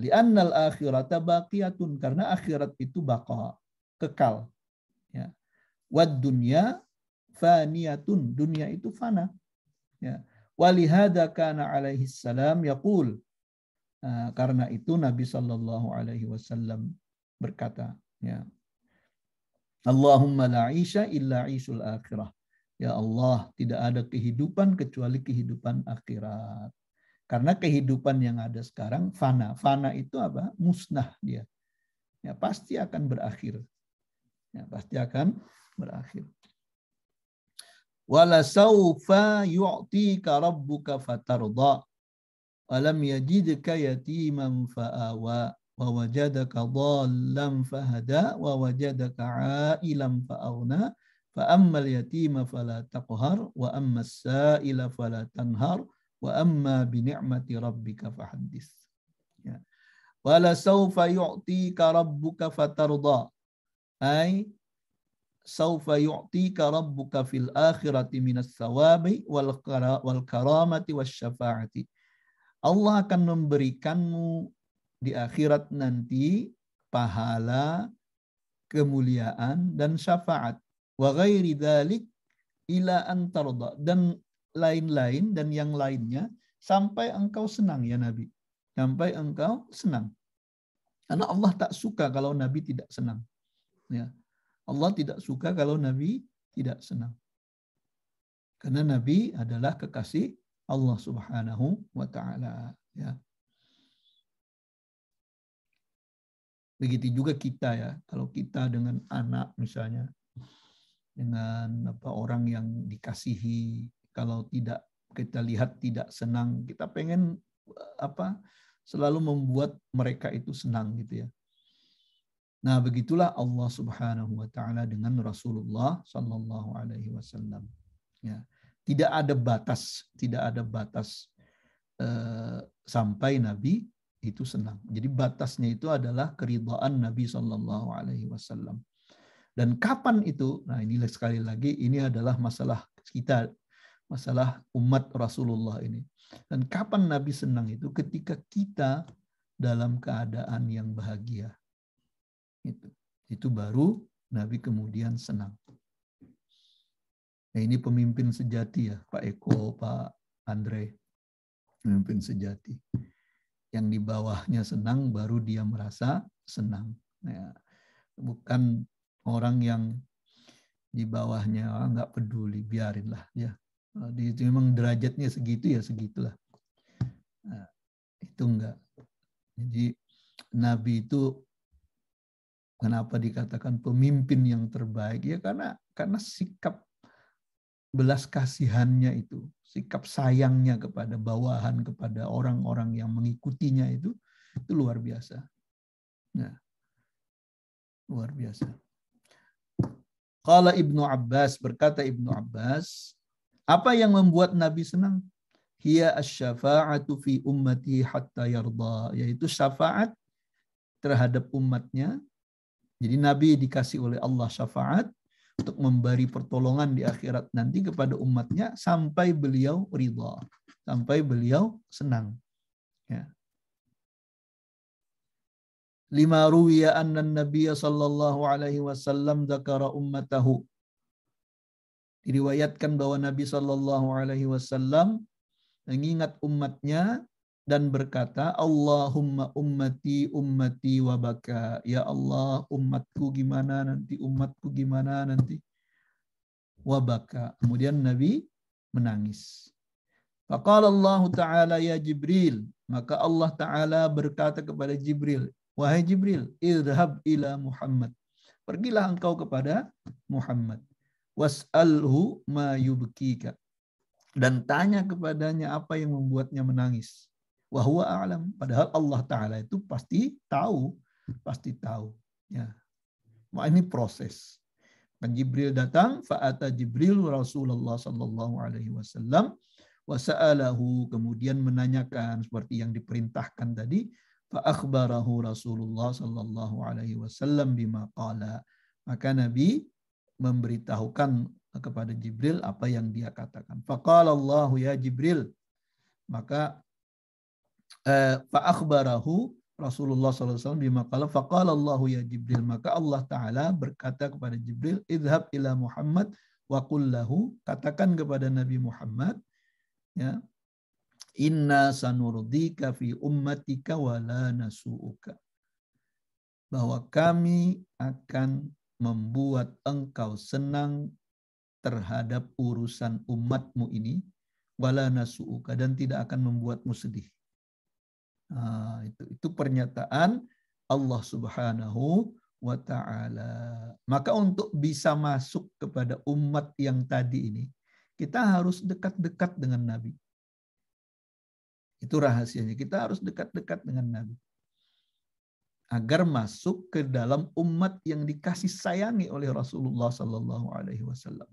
Li'annal akhirata baqiyatun, karena akhirat itu baqa, kekal. Ya. Wad dunya faniyatun, dunia itu fana. Ya. Walihada kana alaihi salam yaqul, karena itu Nabi sallallahu alaihi wasallam berkata, ya, Allahumma la isha illa isul akhirah. Ya Allah, tidak ada kehidupan kecuali kehidupan akhirat. Karena kehidupan yang ada sekarang fana. Fana itu apa? Musnah dia. Ya, pasti akan berakhir. Ya, pasti akan berakhir. Wala saufa yu'tika rabbuka fatarda. Alam yajidka yatiman fa'awa. ووجدك ضالا فهدى ووجدك عائلا فأغنى فأما اليتيم فلا تقهر وأما السائل فلا تنهر وأما بنعمة ربك فحدث. وَلَسَوْفَ يُعْطِيكَ رَبُّكَ فَتَرْضَى أي سوف يعطيك ربك في الآخرة من الثواب والكرامة والشفاعة. Allah akan memberikanmu di akhirat nanti pahala, kemuliaan, dan syafaat. Wa ghairi dzalik ila an tarda, dan lain-lain dan yang lainnya sampai engkau senang ya Nabi. Sampai engkau senang. Karena Allah tak suka kalau Nabi tidak senang. Ya. Allah tidak suka kalau Nabi tidak senang. Karena Nabi adalah kekasih Allah Subhanahu wa taala, ya. Begitu juga kita ya, kalau kita dengan anak misalnya, dengan orang yang dikasihi, kalau tidak kita lihat tidak senang, kita pengen selalu membuat mereka itu senang gitu ya. Nah, begitulah Allah Subhanahu wa taala dengan Rasulullah sallallahu alaihi wasallam. Ya. Tidak ada batas sampai Nabi itu senang. Jadi batasnya itu adalah keridhaan Nabi sallallahu alaihi wasallam. Dan kapan itu? Nah, inilah sekali lagi ini adalah masalah kita, masalah umat Rasulullah ini. Dan kapan Nabi senang itu? Ketika kita dalam keadaan yang bahagia. Itu baru Nabi kemudian senang. Nah, ini pemimpin sejati ya, Pak Eko, Pak Andre. Pemimpin sejati. Yang di bawahnya senang, baru dia merasa senang. Nah, bukan orang yang di bawahnya nggak peduli, biarinlah ya. Itu memang derajatnya segitu ya segitulah. Nah, itu enggak. Jadi Nabi itu kenapa dikatakan pemimpin yang terbaik ya karena sikap belas kasihannya itu, sikap sayangnya kepada bawahan, kepada orang-orang yang mengikutinya itu luar biasa. Nah, luar biasa. Qala Ibnu Abbas, berkata Ibnu Abbas, apa yang membuat Nabi senang? Hiya asy-syafa'atu fi ummati hatta yarda, yaitu syafaat terhadap umatnya. Jadi Nabi dikasih oleh Allah syafaat untuk memberi pertolongan di akhirat nanti kepada umatnya sampai beliau ridha, sampai beliau senang. Ya. Lima ruwiya anna Nabiya sallallahu alaihi wasallam dzakara ummatahu. Diriwayatkan bahwa Nabi sallallahu alaihi wasallam mengingat umatnya dan berkata, Allahumma ummati ummati wa baka. Ya Allah, umatku gimana nanti, umatku gimana nanti. Wa baka. Kemudian Nabi menangis. Faqala Allah Ta'ala ya Jibril. Maka Allah Ta'ala berkata kepada Jibril, wahai Jibril, idhab ila Muhammad. Pergilah engkau kepada Muhammad. Was'alhu ma yubkika. Dan tanya kepadanya apa yang membuatnya menangis. Wa huwa a'lam. Padahal Allah Ta'ala itu pasti tahu. Pasti tahu. Ya. Nah, ini proses. Dan Jibril datang, fa'ata Jibril Rasulullah sallallahu alaihi wasallam wa sa'alahu, kemudian menanyakan seperti yang diperintahkan tadi, fa akhbarahu Rasulullah sallallahu alaihi wasallam bima qala. Maka Nabi memberitahukan kepada Jibril apa yang dia katakan. Faqala Allah ya Jibril. Maka fa akhbarahu Rasulullah SAW bima qala faqala Allah ya Jibril. Maka Allah Ta'ala berkata kepada Jibril, idhab ila Muhammad wa qul lahu, katakan kepada Nabi Muhammad, ya, inna sanurdika fi ummatika wa la nasu'uka. Bahwa kami akan membuat engkau senang terhadap urusan umatmu ini, wala nasu'uka, dan tidak akan membuatmu sedih. Nah, itu pernyataan Allah Subhanahu wa Ta'ala. Maka untuk bisa masuk kepada umat yang tadi ini, kita harus dekat-dekat dengan Nabi. Itu rahasianya. Kita harus dekat-dekat dengan Nabi. Agar masuk ke dalam umat yang dikasih sayangi oleh Rasulullah Sallallahu Alaihi Wasallam.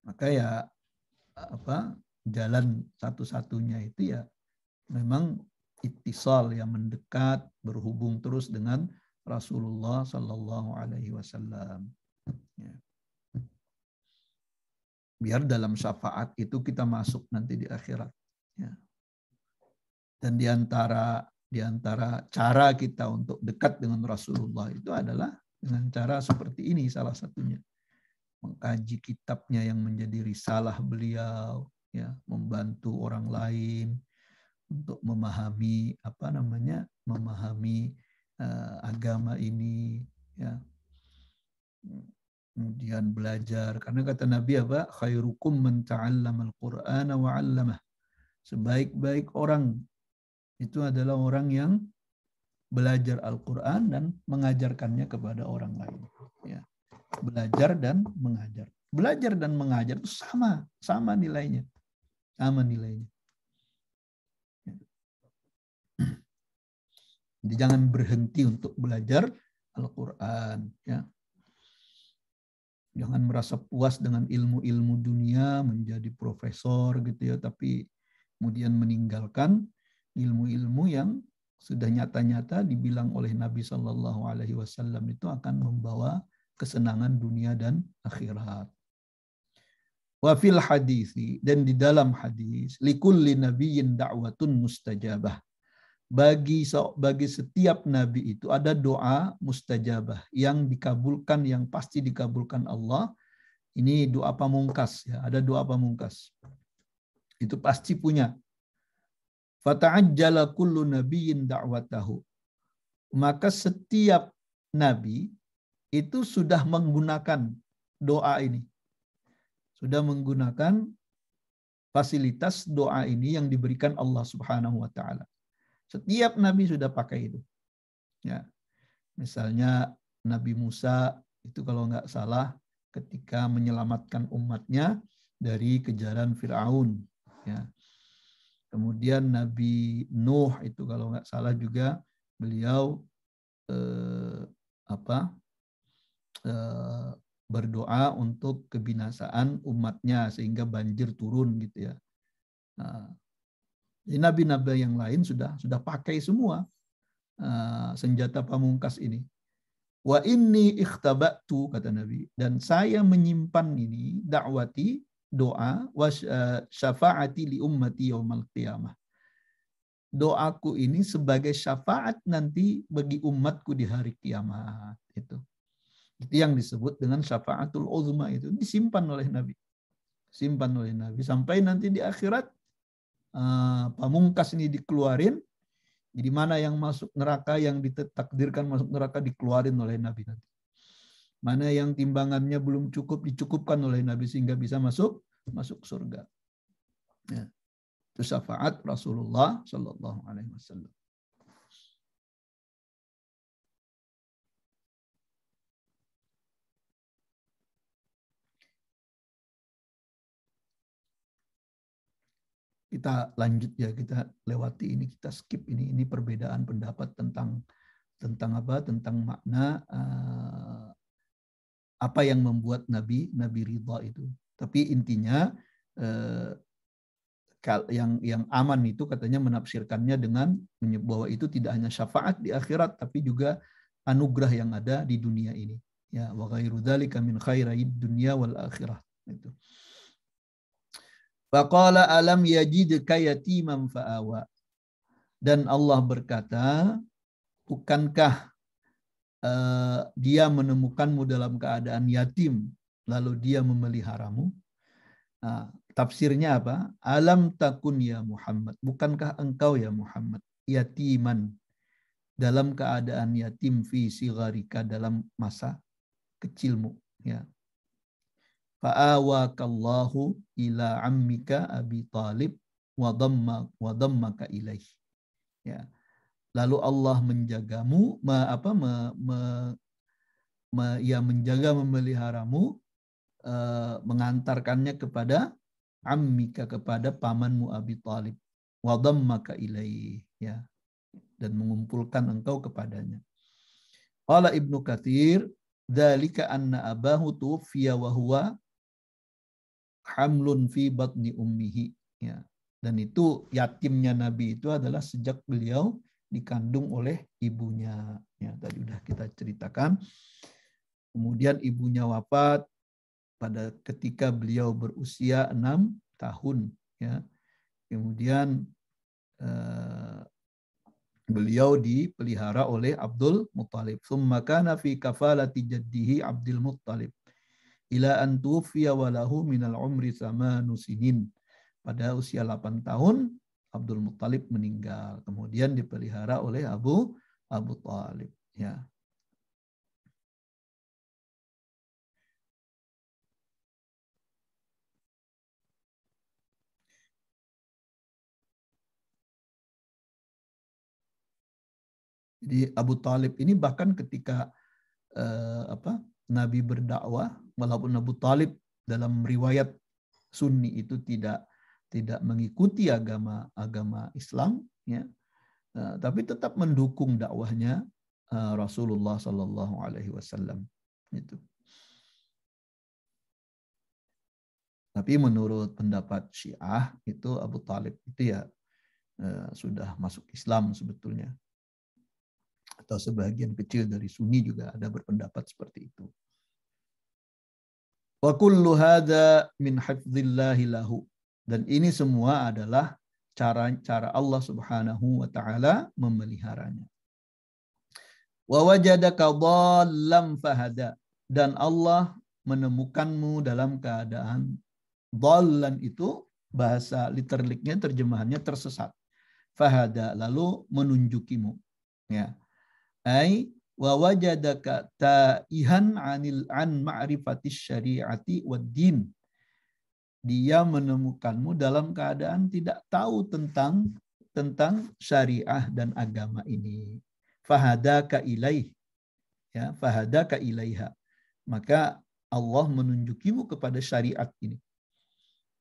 Maka ya jalan satu-satunya itu ya memang ittisal, yang mendekat, berhubung terus dengan Rasulullah Sallallahu Alaihi Wasallam. Ya. Biar dalam syafaat itu kita masuk nanti di akhirat. Ya. Dan di antara cara kita untuk dekat dengan Rasulullah itu adalah dengan cara seperti ini, salah satunya. Mengkaji kitabnya yang menjadi risalah beliau, ya, membantu orang lain untuk memahami agama ini, ya. Kemudian belajar, karena kata Nabi apa? Khairukum man ta'allama al-Qur'ana wa 'allamah. Sebaik-baik orang itu adalah orang yang belajar Al-Qur'an dan mengajarkannya kepada orang lain, ya. Belajar dan mengajar. Belajar dan mengajar itu sama nilainya. Sama nilainya. Jadi jangan berhenti untuk belajar Al-Quran. Ya. Jangan merasa puas dengan ilmu-ilmu dunia, menjadi profesor gitu ya, tapi kemudian meninggalkan ilmu-ilmu yang sudah nyata-nyata dibilang oleh Nabi Shallallahu Alaihi Wasallam itu akan membawa kesenangan dunia dan akhirat. Wa fil hadisi, dan di dalam hadis, likulli nabiyyin da'watun mustajabah. Bagi setiap nabi itu ada doa mustajabah yang dikabulkan, yang pasti dikabulkan Allah. Ini doa pamungkas ya, ada doa pamungkas. Itu pasti punya. Fata'ajjala kullu nabiyyin da'watahu. Maka setiap nabi itu sudah menggunakan doa ini. Sudah menggunakan fasilitas doa ini yang diberikan Allah Subhanahu wa taala. Setiap nabi sudah pakai itu. Ya. Misalnya Nabi Musa itu kalau nggak salah ketika menyelamatkan umatnya dari kejaran Firaun. Ya. Kemudian Nabi Nuh itu kalau nggak salah juga beliau berdoa untuk kebinasaan umatnya sehingga banjir turun gitu ya. Nah, nabi-nabi yang lain sudah pakai semua senjata pamungkas ini. Wa inni ikhtabatu, kata Nabi, dan saya menyimpan ini dakwati, doa, wa syafaati li ummati yaumal qiyamah. Doaku ini sebagai syafaat nanti bagi umatku di hari kiamat. Itu yang disebut dengan syafaatul uzma, itu disimpan oleh Nabi. Simpan oleh Nabi sampai nanti di akhirat pamungkas ini dikeluarin. Jadi mana yang masuk neraka, yang ditakdirkan masuk neraka dikeluarin oleh Nabi nanti. Mana yang timbangannya belum cukup dicukupkan oleh Nabi sehingga bisa masuk surga. Ya. Itu syafaat Rasulullah Sallallahu Alaihi Wasallam. Kita lanjut ya, kita lewati ini, kita skip ini. Ini perbedaan pendapat tentang apa? Tentang makna apa yang membuat Nabi ridha itu. Tapi intinya yang aman itu katanya menafsirkannya dengan bahwa itu tidak hanya syafaat di akhirat tapi juga anugerah yang ada di dunia ini. Ya, wa ghairu dzalika min khairid dunya wal akhirah. Itu. Faqala alam yajidka yatiman fa'awa. Dan Allah berkata, bukankah dia menemukanmu dalam keadaan yatim lalu dia memeliharamu? Nah, tafsirnya apa? Alam takun ya Muhammad. Bukankah engkau ya Muhammad yatiman, dalam keadaan yatim fi sigharika, dalam masa kecilmu, ya. Fa'awakallahu ila ammika Abi Talib wa dhammaka ilaih. Ya. Lalu Allah menjagamu, menjaga, memeliharamu, mengantarkannya kepada ammika, kepada pamanmu Abi Talib, wa dhammaka ilaih, ya, dan mengumpulkan engkau kepadanya. Qala Ibnu Katsir, dzalika anna abahu tuwfiya wa huwa hamlun fi batni ummihi, ya. Dan itu yatimnya Nabi itu adalah sejak beliau dikandung oleh ibunya, ya, tadi sudah kita ceritakan. Kemudian ibunya wafat pada ketika beliau berusia 6 tahun, ya. Kemudian beliau dipelihara oleh Abdul Muttalib. Tsumma kana fi kafalati jaddihi Abdul Muttalib ila an tuwfiya wa lahu minal umri 8 sinin. Pada usia 8 tahun Abdul Muttalib meninggal. Kemudian dipelihara oleh Abu Talib, ya. Jadi Abu Talib ini bahkan ketika Nabi berdakwah, walaupun Abu Talib dalam riwayat Sunni itu tidak mengikuti agama Islam, ya, tapi tetap mendukung dakwahnya Rasulullah Sallallahu Alaihi Wasallam. Itu. Tapi menurut pendapat Syiah itu Abu Talib itu ya sudah masuk Islam sebetulnya. Atau sebagian kecil dari Sunni juga ada berpendapat seperti itu. Wa kullu hadza min hifdzillahi lahu. Dan ini semua adalah cara Allah Subhanahu wa taala memeliharanya. Wa wajadaka dhallam fahada. Dan Allah menemukanmu dalam keadaan dhallan itu bahasa literliknya terjemahannya tersesat. Fahada lalu menunjukimu. Ya. Ai wa wajadaka ta'ihan an ma'rifatis syari'ati wad din. Dia menemukanmu dalam keadaan tidak tahu tentang syariah dan agama ini. Fahadaka ilaih. Ya, fahadaka ilaiha. Maka Allah menunjukimu kepada syariat ini.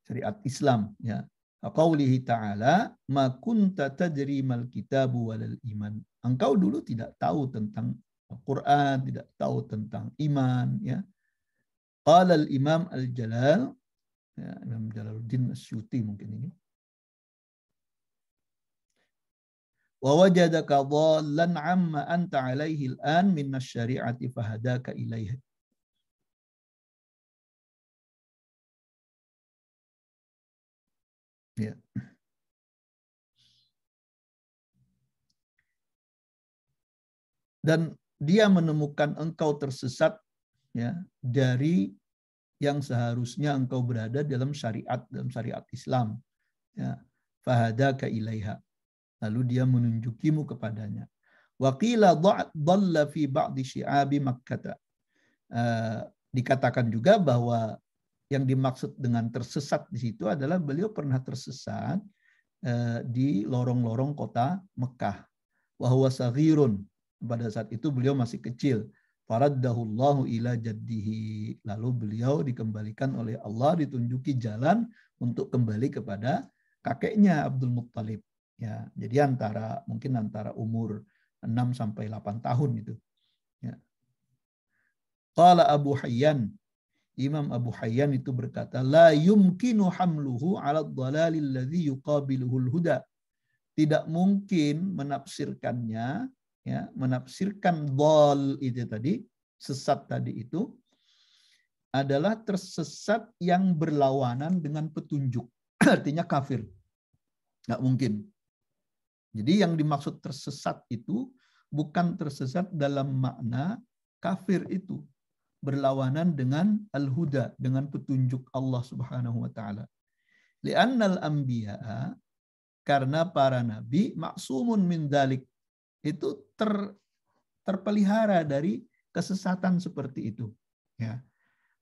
Syariat Islam, ya. Qaulihi ta'ala, ma kunta tadri mal kitabu walal iman. Engkau dulu tidak tahu tentang Al-Quran, tidak tahu tentang iman, ya. Qala al-Imam Al-Jalal, ya, Imam Jalaluddin Asyuti mungkin ini. Wa wajadaka dhallan amma anta alaihi al-an min asy-syari'ati fahadaka ilaiha. Ya. Dan dia menemukan engkau tersesat, ya, dari yang seharusnya engkau berada dalam syariat Islam, ya. Fahadaka ilaiha. Lalu dia menunjukimu kepadanya. Wa qila dhalla fi ba'di syi'abi Makkah. Dikatakan juga bahwa yang dimaksud dengan tersesat di situ adalah beliau pernah tersesat di lorong-lorong kota Mekah. Wa huwa saghirun. Pada saat itu beliau masih kecil. Faraddahullahu ila jaddihi. Lalu beliau dikembalikan oleh Allah, ditunjuki jalan untuk kembali kepada kakeknya Abdul Muttalib. Ya, jadi mungkin antara umur 6 sampai 8 tahun itu. Ya. Qala Abu Hayyan, Imam Abu Hayyan itu berkata, la yumkinu hamluhu 'ala ad-dhalalil ladzi yuqabiluhul huda. Tidak mungkin menafsirkannya, ya, menafsirkan dhal itu tadi, sesat tadi itu adalah tersesat yang berlawanan dengan petunjuk. Artinya kafir. Nggak mungkin. Jadi yang dimaksud tersesat itu bukan tersesat dalam makna kafir itu. Berlawanan dengan al-huda, dengan petunjuk Allah Subhanahu wa taala. Li'annal anbiya'a, karena para nabi maksumun min dzalik, itu terpelihara dari kesesatan seperti itu, ya.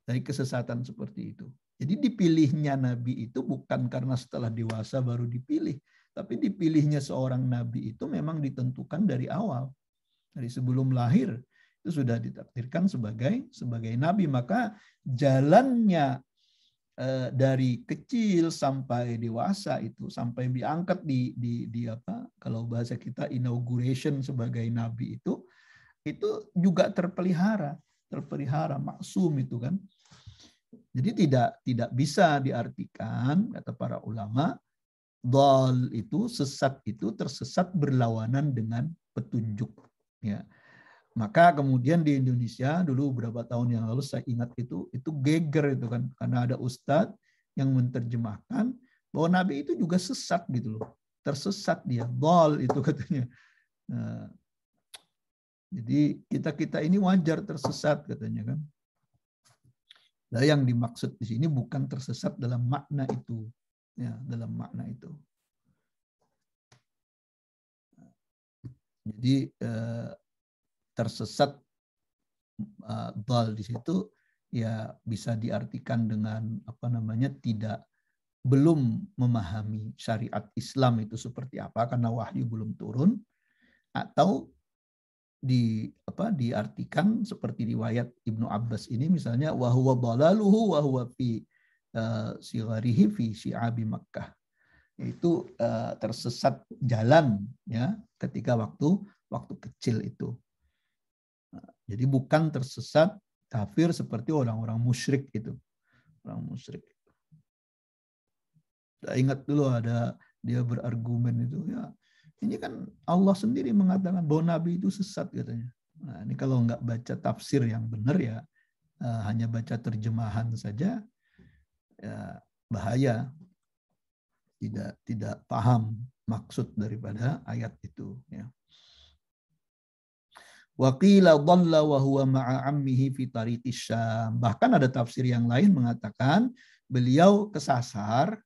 Dari kesesatan seperti itu. Jadi dipilihnya nabi itu bukan karena setelah dewasa baru dipilih, tapi dipilihnya seorang nabi itu memang ditentukan dari awal. Dari sebelum lahir itu sudah ditakdirkan sebagai nabi. Maka jalannya dari kecil sampai dewasa itu, sampai diangkat di apa, kalau bahasa kita inauguration sebagai nabi itu juga terpelihara maksum itu kan. Jadi tidak bisa diartikan, kata para ulama, dhal itu, sesat itu, tersesat berlawanan dengan petunjuk, ya. Maka kemudian di Indonesia dulu beberapa tahun yang lalu saya ingat itu geger itu kan, karena ada ustadz yang menerjemahkan bahwa nabi itu juga sesat gitu loh, tersesat dia, dhal itu katanya. Nah, jadi kita ini wajar tersesat katanya kan. Nah, yang dimaksud di sini bukan tersesat dalam makna itu, ya, dalam makna itu. Jadi tersesat dhal di situ ya bisa diartikan dengan apa namanya, belum memahami syariat Islam itu seperti apa karena wahyu belum turun, atau diartikan seperti riwayat Ibnu Abbas ini misalnya, wa huwa dhalaluhu wa huwa fi sigharihi fi syi'abi Makkah. Itu tersesat jalan, ya, ketika waktu kecil itu. Jadi bukan tersesat kafir seperti orang-orang musyrik itu. Orang musyrik. Saya ingat dulu ada dia berargumen itu, ya, Ini kan Allah sendiri mengatakan bahwa Nabi itu sesat katanya. Nah, ini kalau nggak baca tafsir yang benar ya, hanya baca terjemahan saja, ya bahaya. Tidak paham maksud daripada ayat itu. Ya. Waqila dhalla wa huwa ma'a ammihi fi tariqis Syam. Bahkan ada tafsir yang lain mengatakan beliau kesasar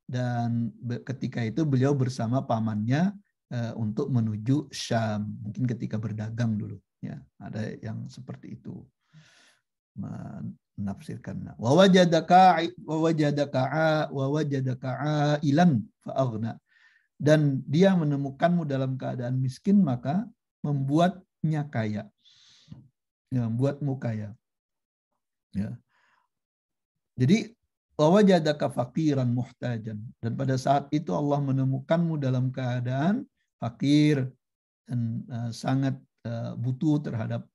dan ketika itu beliau bersama pamannya untuk menuju Syam. Mungkin ketika berdagang dulu. Ya, ada yang seperti itu menafsirkan. Wa wajadaka ilan fa aghna. Dan dia menemukanmu dalam keadaan miskin maka membuatnya kaya. Ya, membuatmu kaya. Ya. Jadi wajadaka faqiran muhtajan, dan pada saat itu Allah menemukanmu dalam keadaan fakir dan sangat butuh terhadap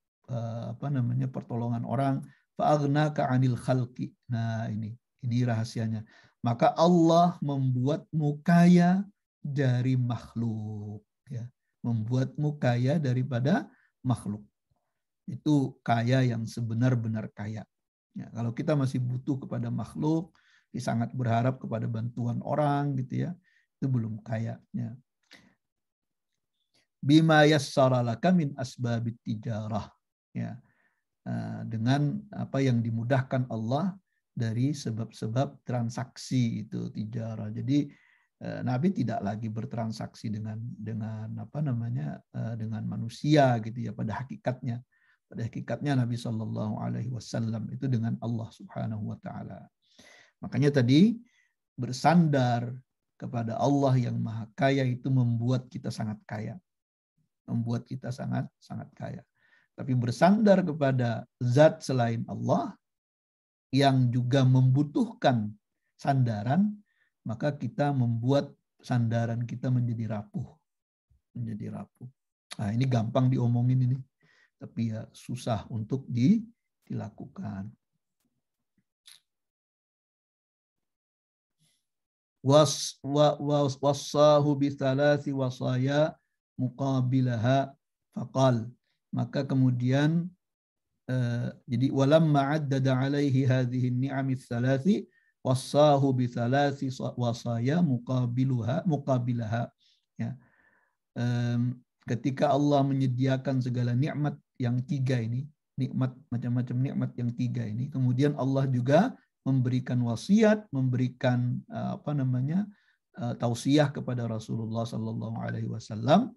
pertolongan orang. Fa'aghnaka 'anil khalqi. Nah, ini rahasianya. Maka Allah membuatmu kaya dari makhluk, ya. Membuatmu kaya daripada makhluk. Itu kaya yang sebenar-benar kaya. Ya, kalau kita masih butuh kepada makhluk, sangat berharap kepada bantuan orang gitu ya, itu belum kaya. Ya. Bima yassara laka min asbabit tijarah. Ya. Dengan apa yang dimudahkan Allah dari sebab-sebab transaksi itu tijarah. Jadi Nabi tidak lagi bertransaksi dengan dengan manusia gitu ya pada hakikatnya. Pada hakikatnya Nabi Shallallahu Alaihi Wasallam itu dengan Allah Subhanahu Wa Taala. Makanya tadi bersandar kepada Allah yang Maha Kaya itu membuat kita sangat kaya, membuat kita sangat kaya. Tapi bersandar kepada zat selain Allah yang juga membutuhkan sandaran, maka kita membuat sandaran kita menjadi rapuh. Nah, ini gampang diomongin ini, tapi ya susah untuk dilakukan. Wassahu bi thalathi wasaya muqabilaha faqal. Maka kemudian jadi walamma addada alaihi hadhihi ni'ami thalathi wassahu bi thalathi wasaya muqabilaha. Ya. Ketika Allah menyediakan segala nikmat yang tiga ini, nikmat macam-macam nikmat yang tiga ini, kemudian Allah juga memberikan wasiat, memberikan tausiah kepada Rasulullah Sallallahu Alaihi Wasallam,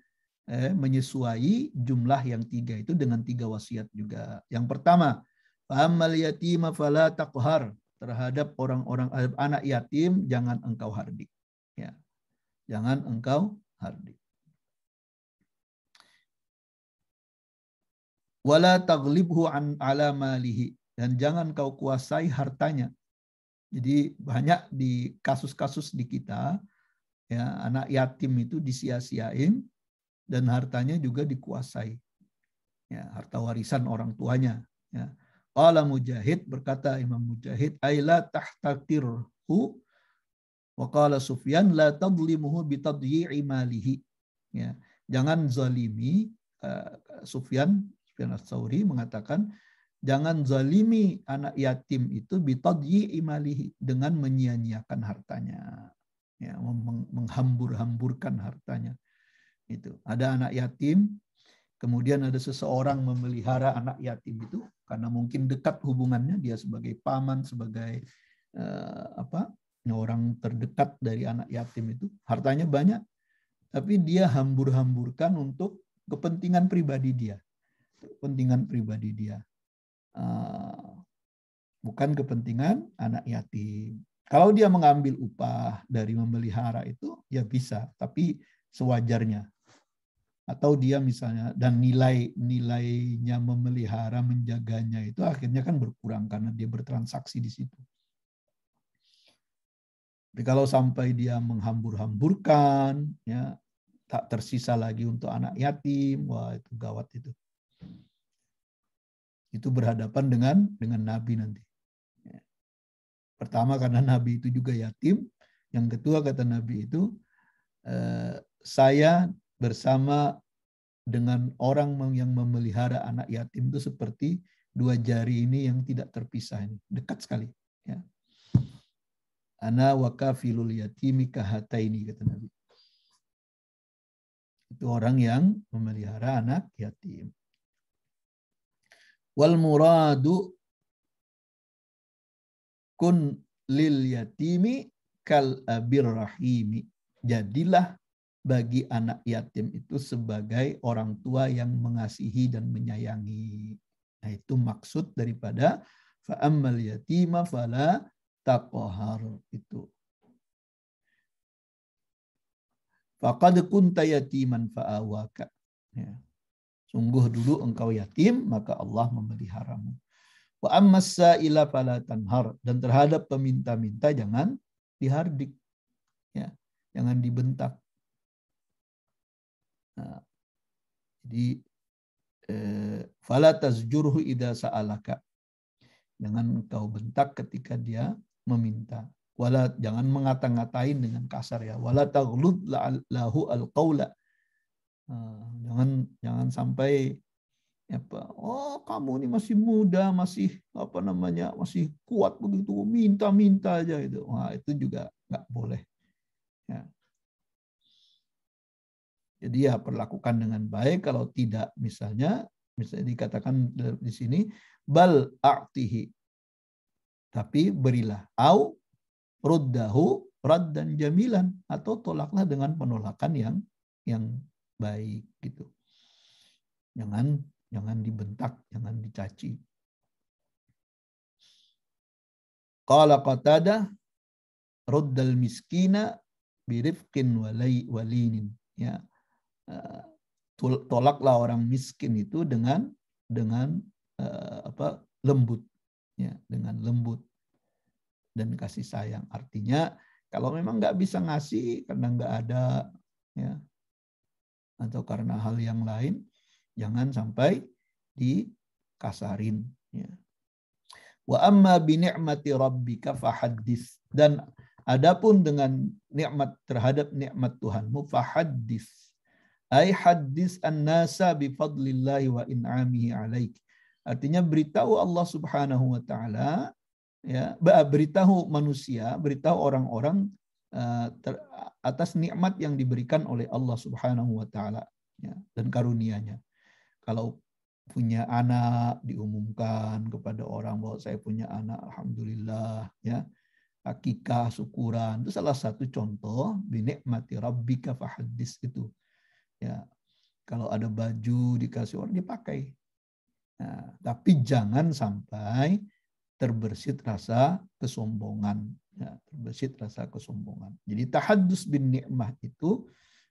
menyesuai jumlah yang tiga itu dengan tiga wasiat juga. Yang pertama, fa'ammal yatima fala taqhar, terhadap orang-orang anak yatim jangan engkau hardik. Ya. Jangan engkau hardik. Wala taghlibhu an ala malihi, dan jangan kau kuasai hartanya. Jadi banyak di kasus-kasus di kita ya, anak yatim itu disia-siain dan hartanya juga dikuasai. Ya, harta warisan orang tuanya. Ya. Qala Mujahid, berkata Imam Mujahid, aila tahtakirhu wa qala Sufyan la tadlimuhu bi tadyi'i malihi. Ya, jangan zalimi. Sufyan Ats-Tsauri mengatakan jangan zalimi anak yatim itu bi tadyi'i malihi, dengan menyia-nyiakan hartanya. Ya, menghambur-hamburkan hartanya. Itu. Ada anak yatim, kemudian ada seseorang memelihara anak yatim itu karena mungkin dekat hubungannya, dia sebagai paman, sebagai orang terdekat dari anak yatim itu, hartanya banyak, tapi dia hambur-hamburkan untuk kepentingan pribadi dia. Kepentingan pribadi dia. Bukan kepentingan anak yatim. Kalau dia mengambil upah dari memelihara itu, ya bisa, tapi sewajarnya. Atau dia misalnya, dan nilainya memelihara, menjaganya itu akhirnya kan berkurang karena dia bertransaksi di situ. Tapi kalau sampai dia menghambur-hamburkan, ya tak tersisa lagi untuk anak yatim, wah itu gawat itu. Itu berhadapan dengan Nabi nanti. Pertama karena Nabi itu juga yatim, yang kedua kata Nabi itu, saya bersama dengan orang yang memelihara anak yatim itu seperti dua jari ini yang tidak terpisah, ini dekat sekali. Ya. Ana wa kafilul yatimi kahataini, kata Nabi. Itu orang yang memelihara anak yatim. Wal muradu kun lil yatimi kal abir rahimi. Jadilah bagi anak yatim itu sebagai orang tua yang mengasihi dan menyayangi. Nah, itu maksud daripada fa'ammal yatima fala taqhar itu. Faqad kunta yatiman fa'awaka. Ya. Sungguh dulu engkau yatim, maka Allah memeliharamu. Wa ammas sa'ila fala tanhar. Dan terhadap peminta-minta jangan dihardik. Ya. Jangan dibentak. Nah, jadi fala tazjurhu idza sa'alaka. Jangan engkau bentak ketika dia meminta. Wala, jangan mengata-ngatain dengan kasar ya. Wala taghlud lahu alqaula. Jangan sampai apa, oh kamu ini masih muda, masih masih kuat begitu, minta aja itu. Wah, itu juga nggak boleh. Ya. Jadi ya perlakukan dengan baik. Kalau tidak, misalnya dikatakan di sini bal a'tihi, tapi berilah, au ruddahu raddan jamilan, atau tolaklah dengan penolakan yang baik gitu. Jangan dibentak, jangan dicaci. Qala Qatadah ruddal miskina birifqin walinin. Ya. Tolaklah orang miskin itu dengan lembut, ya, dengan lembut dan kasih sayang. Artinya kalau memang nggak bisa ngasih karena nggak ada, ya, atau karena hal yang lain, jangan sampai dikasarin. Ya. Wa amma bi ni'mati rabbika fahaddits. Dan adapun dengan nikmat terhadap nikmat Tuhanmu, fahaddits. Ai haddis an-nasa bi fadlillahi wa in'amihi 'alaik. Artinya beritahu Allah Subhanahu wa taala, ya, beritahu manusia, beritahu orang-orang atas nikmat yang diberikan oleh Allah Subhanahu wa taala, ya, dan karunia-Nya. Kalau punya anak, diumumkan kepada orang bahwa saya punya anak, alhamdulillah, ya. Akikah, syukuran, itu salah satu contoh bi ni'mati rabbika fahaddits itu. Ya, kalau ada baju dikasih orang dipakai. Nah, tapi jangan sampai terbersit rasa kesombongan. Ya, terbersit rasa kesombongan. Jadi tahaddus bin ni'mah itu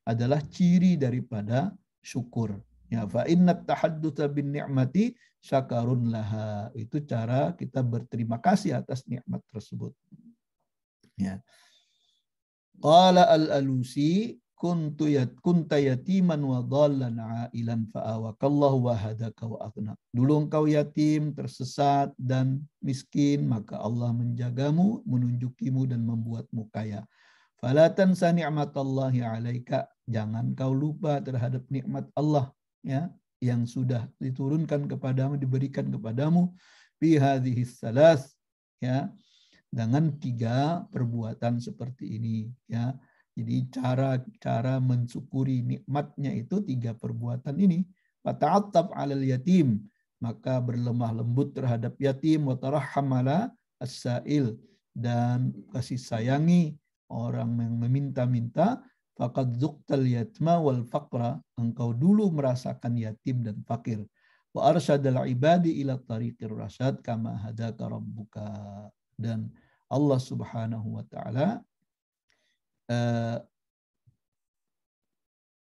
adalah ciri daripada syukur. Ya, fa inna tahaddutsa bin ni'mati syakarun laha. Itu cara kita berterima kasih atas nikmat tersebut. Ya. Qala al-Alusi kunta yatiman wa dhallan ailan fa'awakallahu wa hadaka wa aghna. Dulu engkau yatim, tersesat dan miskin, maka Allah menjagamu, menunjukimu dan membuatmu kaya. Fala tansa ni'matallahi 'alaika. Jangan kau lupa terhadap nikmat Allah, ya, yang sudah diturunkan kepadamu, diberikan kepadamu fi hadhihi salas, ya, dengan 3 perbuatan seperti ini, ya. Jadi cara mensyukuri nikmatnya itu 3 perbuatan ini. Fata'attab 'alal yatim, maka berlemah lembut terhadap yatim, wa tarahham 'ala as-sa'il, dan kasih sayangi orang yang meminta-minta. Faqad zuqtal yatma wal faqra, engkau dulu merasakan yatim dan fakir. Wa arsyadal ibadi ila tariqir rasyad kama hadaka rabbuka. Dan Allah Subhanahu wa taala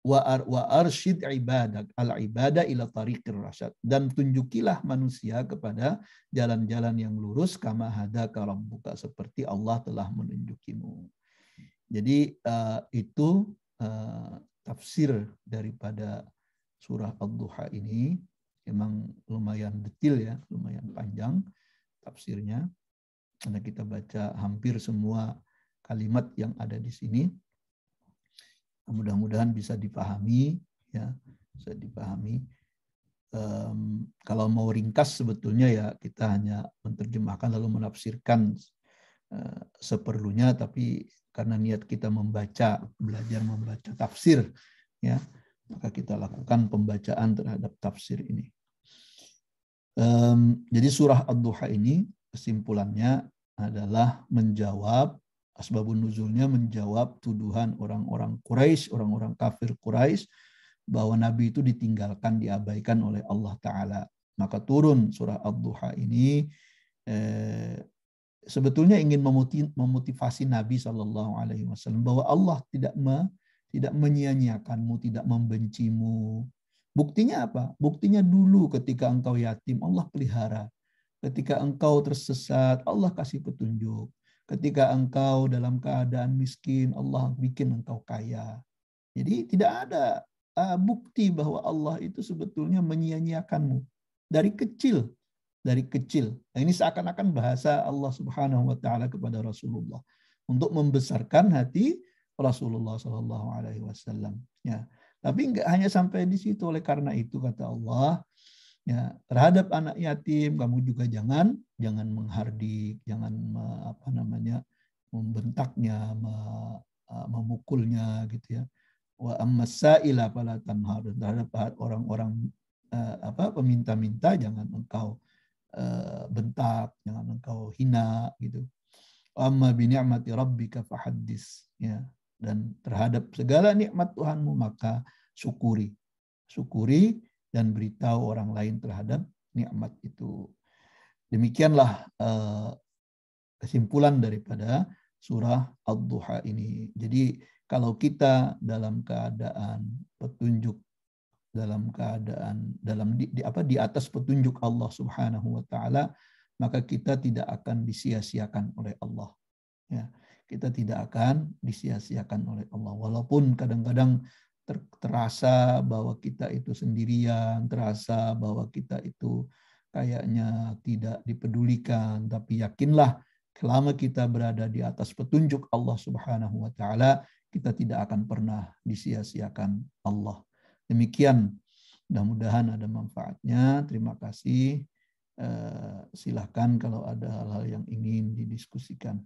wa arsyid ibadak al-ibadah ila tariqir rasyad, dan tunjukilah manusia kepada jalan-jalan yang lurus kama hadaka rabbuka, seperti Allah telah menunjukimu. Jadi itu tafsir daripada surah Ad-Duha ini. Memang lumayan detail, ya, lumayan panjang tafsirnya, karena kita baca hampir semua kalimat yang ada di sini. mudah-mudahan bisa dipahami, ya, bisa dipahami. Kalau mau ringkas sebetulnya ya kita hanya menerjemahkan lalu menafsirkan seperlunya, tapi karena niat kita belajar membaca tafsir, ya, maka kita lakukan pembacaan terhadap tafsir ini. Jadi surah Ad-Duha ini kesimpulannya adalah menjawab, asbabun nuzulnya menjawab tuduhan orang-orang Quraisy, orang-orang kafir Quraisy, bahwa Nabi itu ditinggalkan, diabaikan oleh Allah Ta'ala. Maka turun surah Ad-Duha ini sebetulnya ingin memotivasi Nabi SAW bahwa Allah tidak menyia-nyiakanmu, tidak membencimu. Buktinya apa? Buktinya dulu ketika engkau yatim, Allah pelihara. Ketika engkau tersesat, Allah kasih petunjuk. Ketika engkau dalam keadaan miskin, Allah bikin engkau kaya. Jadi tidak ada bukti bahwa Allah itu sebetulnya menyia-nyiakanmu. Dari kecil. Nah, ini seakan-akan bahasa Allah Subhanahu wa taala kepada Rasulullah untuk membesarkan hati Rasulullah Shallallahu alaihi wasallam, ya. Tapi enggak hanya sampai di situ. Oleh karena itu kata Allah, ya, terhadap anak yatim kamu juga jangan menghardik, jangan membentaknya, memukulnya gitu ya. Wa ammas-sa'ila fala tanhar, terhadap orang-orang peminta-minta jangan engkau bentak, jangan engkau hina gitu. Amma bi ni'mati rabbika fahaddits, ya. Dan terhadap segala nikmat Tuhanmu maka syukuri dan beritahu orang lain terhadap nikmat itu. Demikianlah kesimpulan daripada surah Ad-Duha ini. Jadi kalau kita dalam keadaan petunjuk, dalam keadaan di atas petunjuk Allah Subhanahu wa taala, maka kita tidak akan disia-siakan oleh Allah. Ya, kita tidak akan disia-siakan oleh Allah. Walaupun kadang-kadang terasa bahwa kita itu sendirian, terasa bahwa kita itu kayaknya tidak dipedulikan, tapi yakinlah selama kita berada di atas petunjuk Allah Subhanahu wa taala, kita tidak akan pernah disia-siakan Allah. Demikian, mudah-mudahan ada manfaatnya. Terima kasih. Silahkan kalau ada hal-hal yang ingin didiskusikan.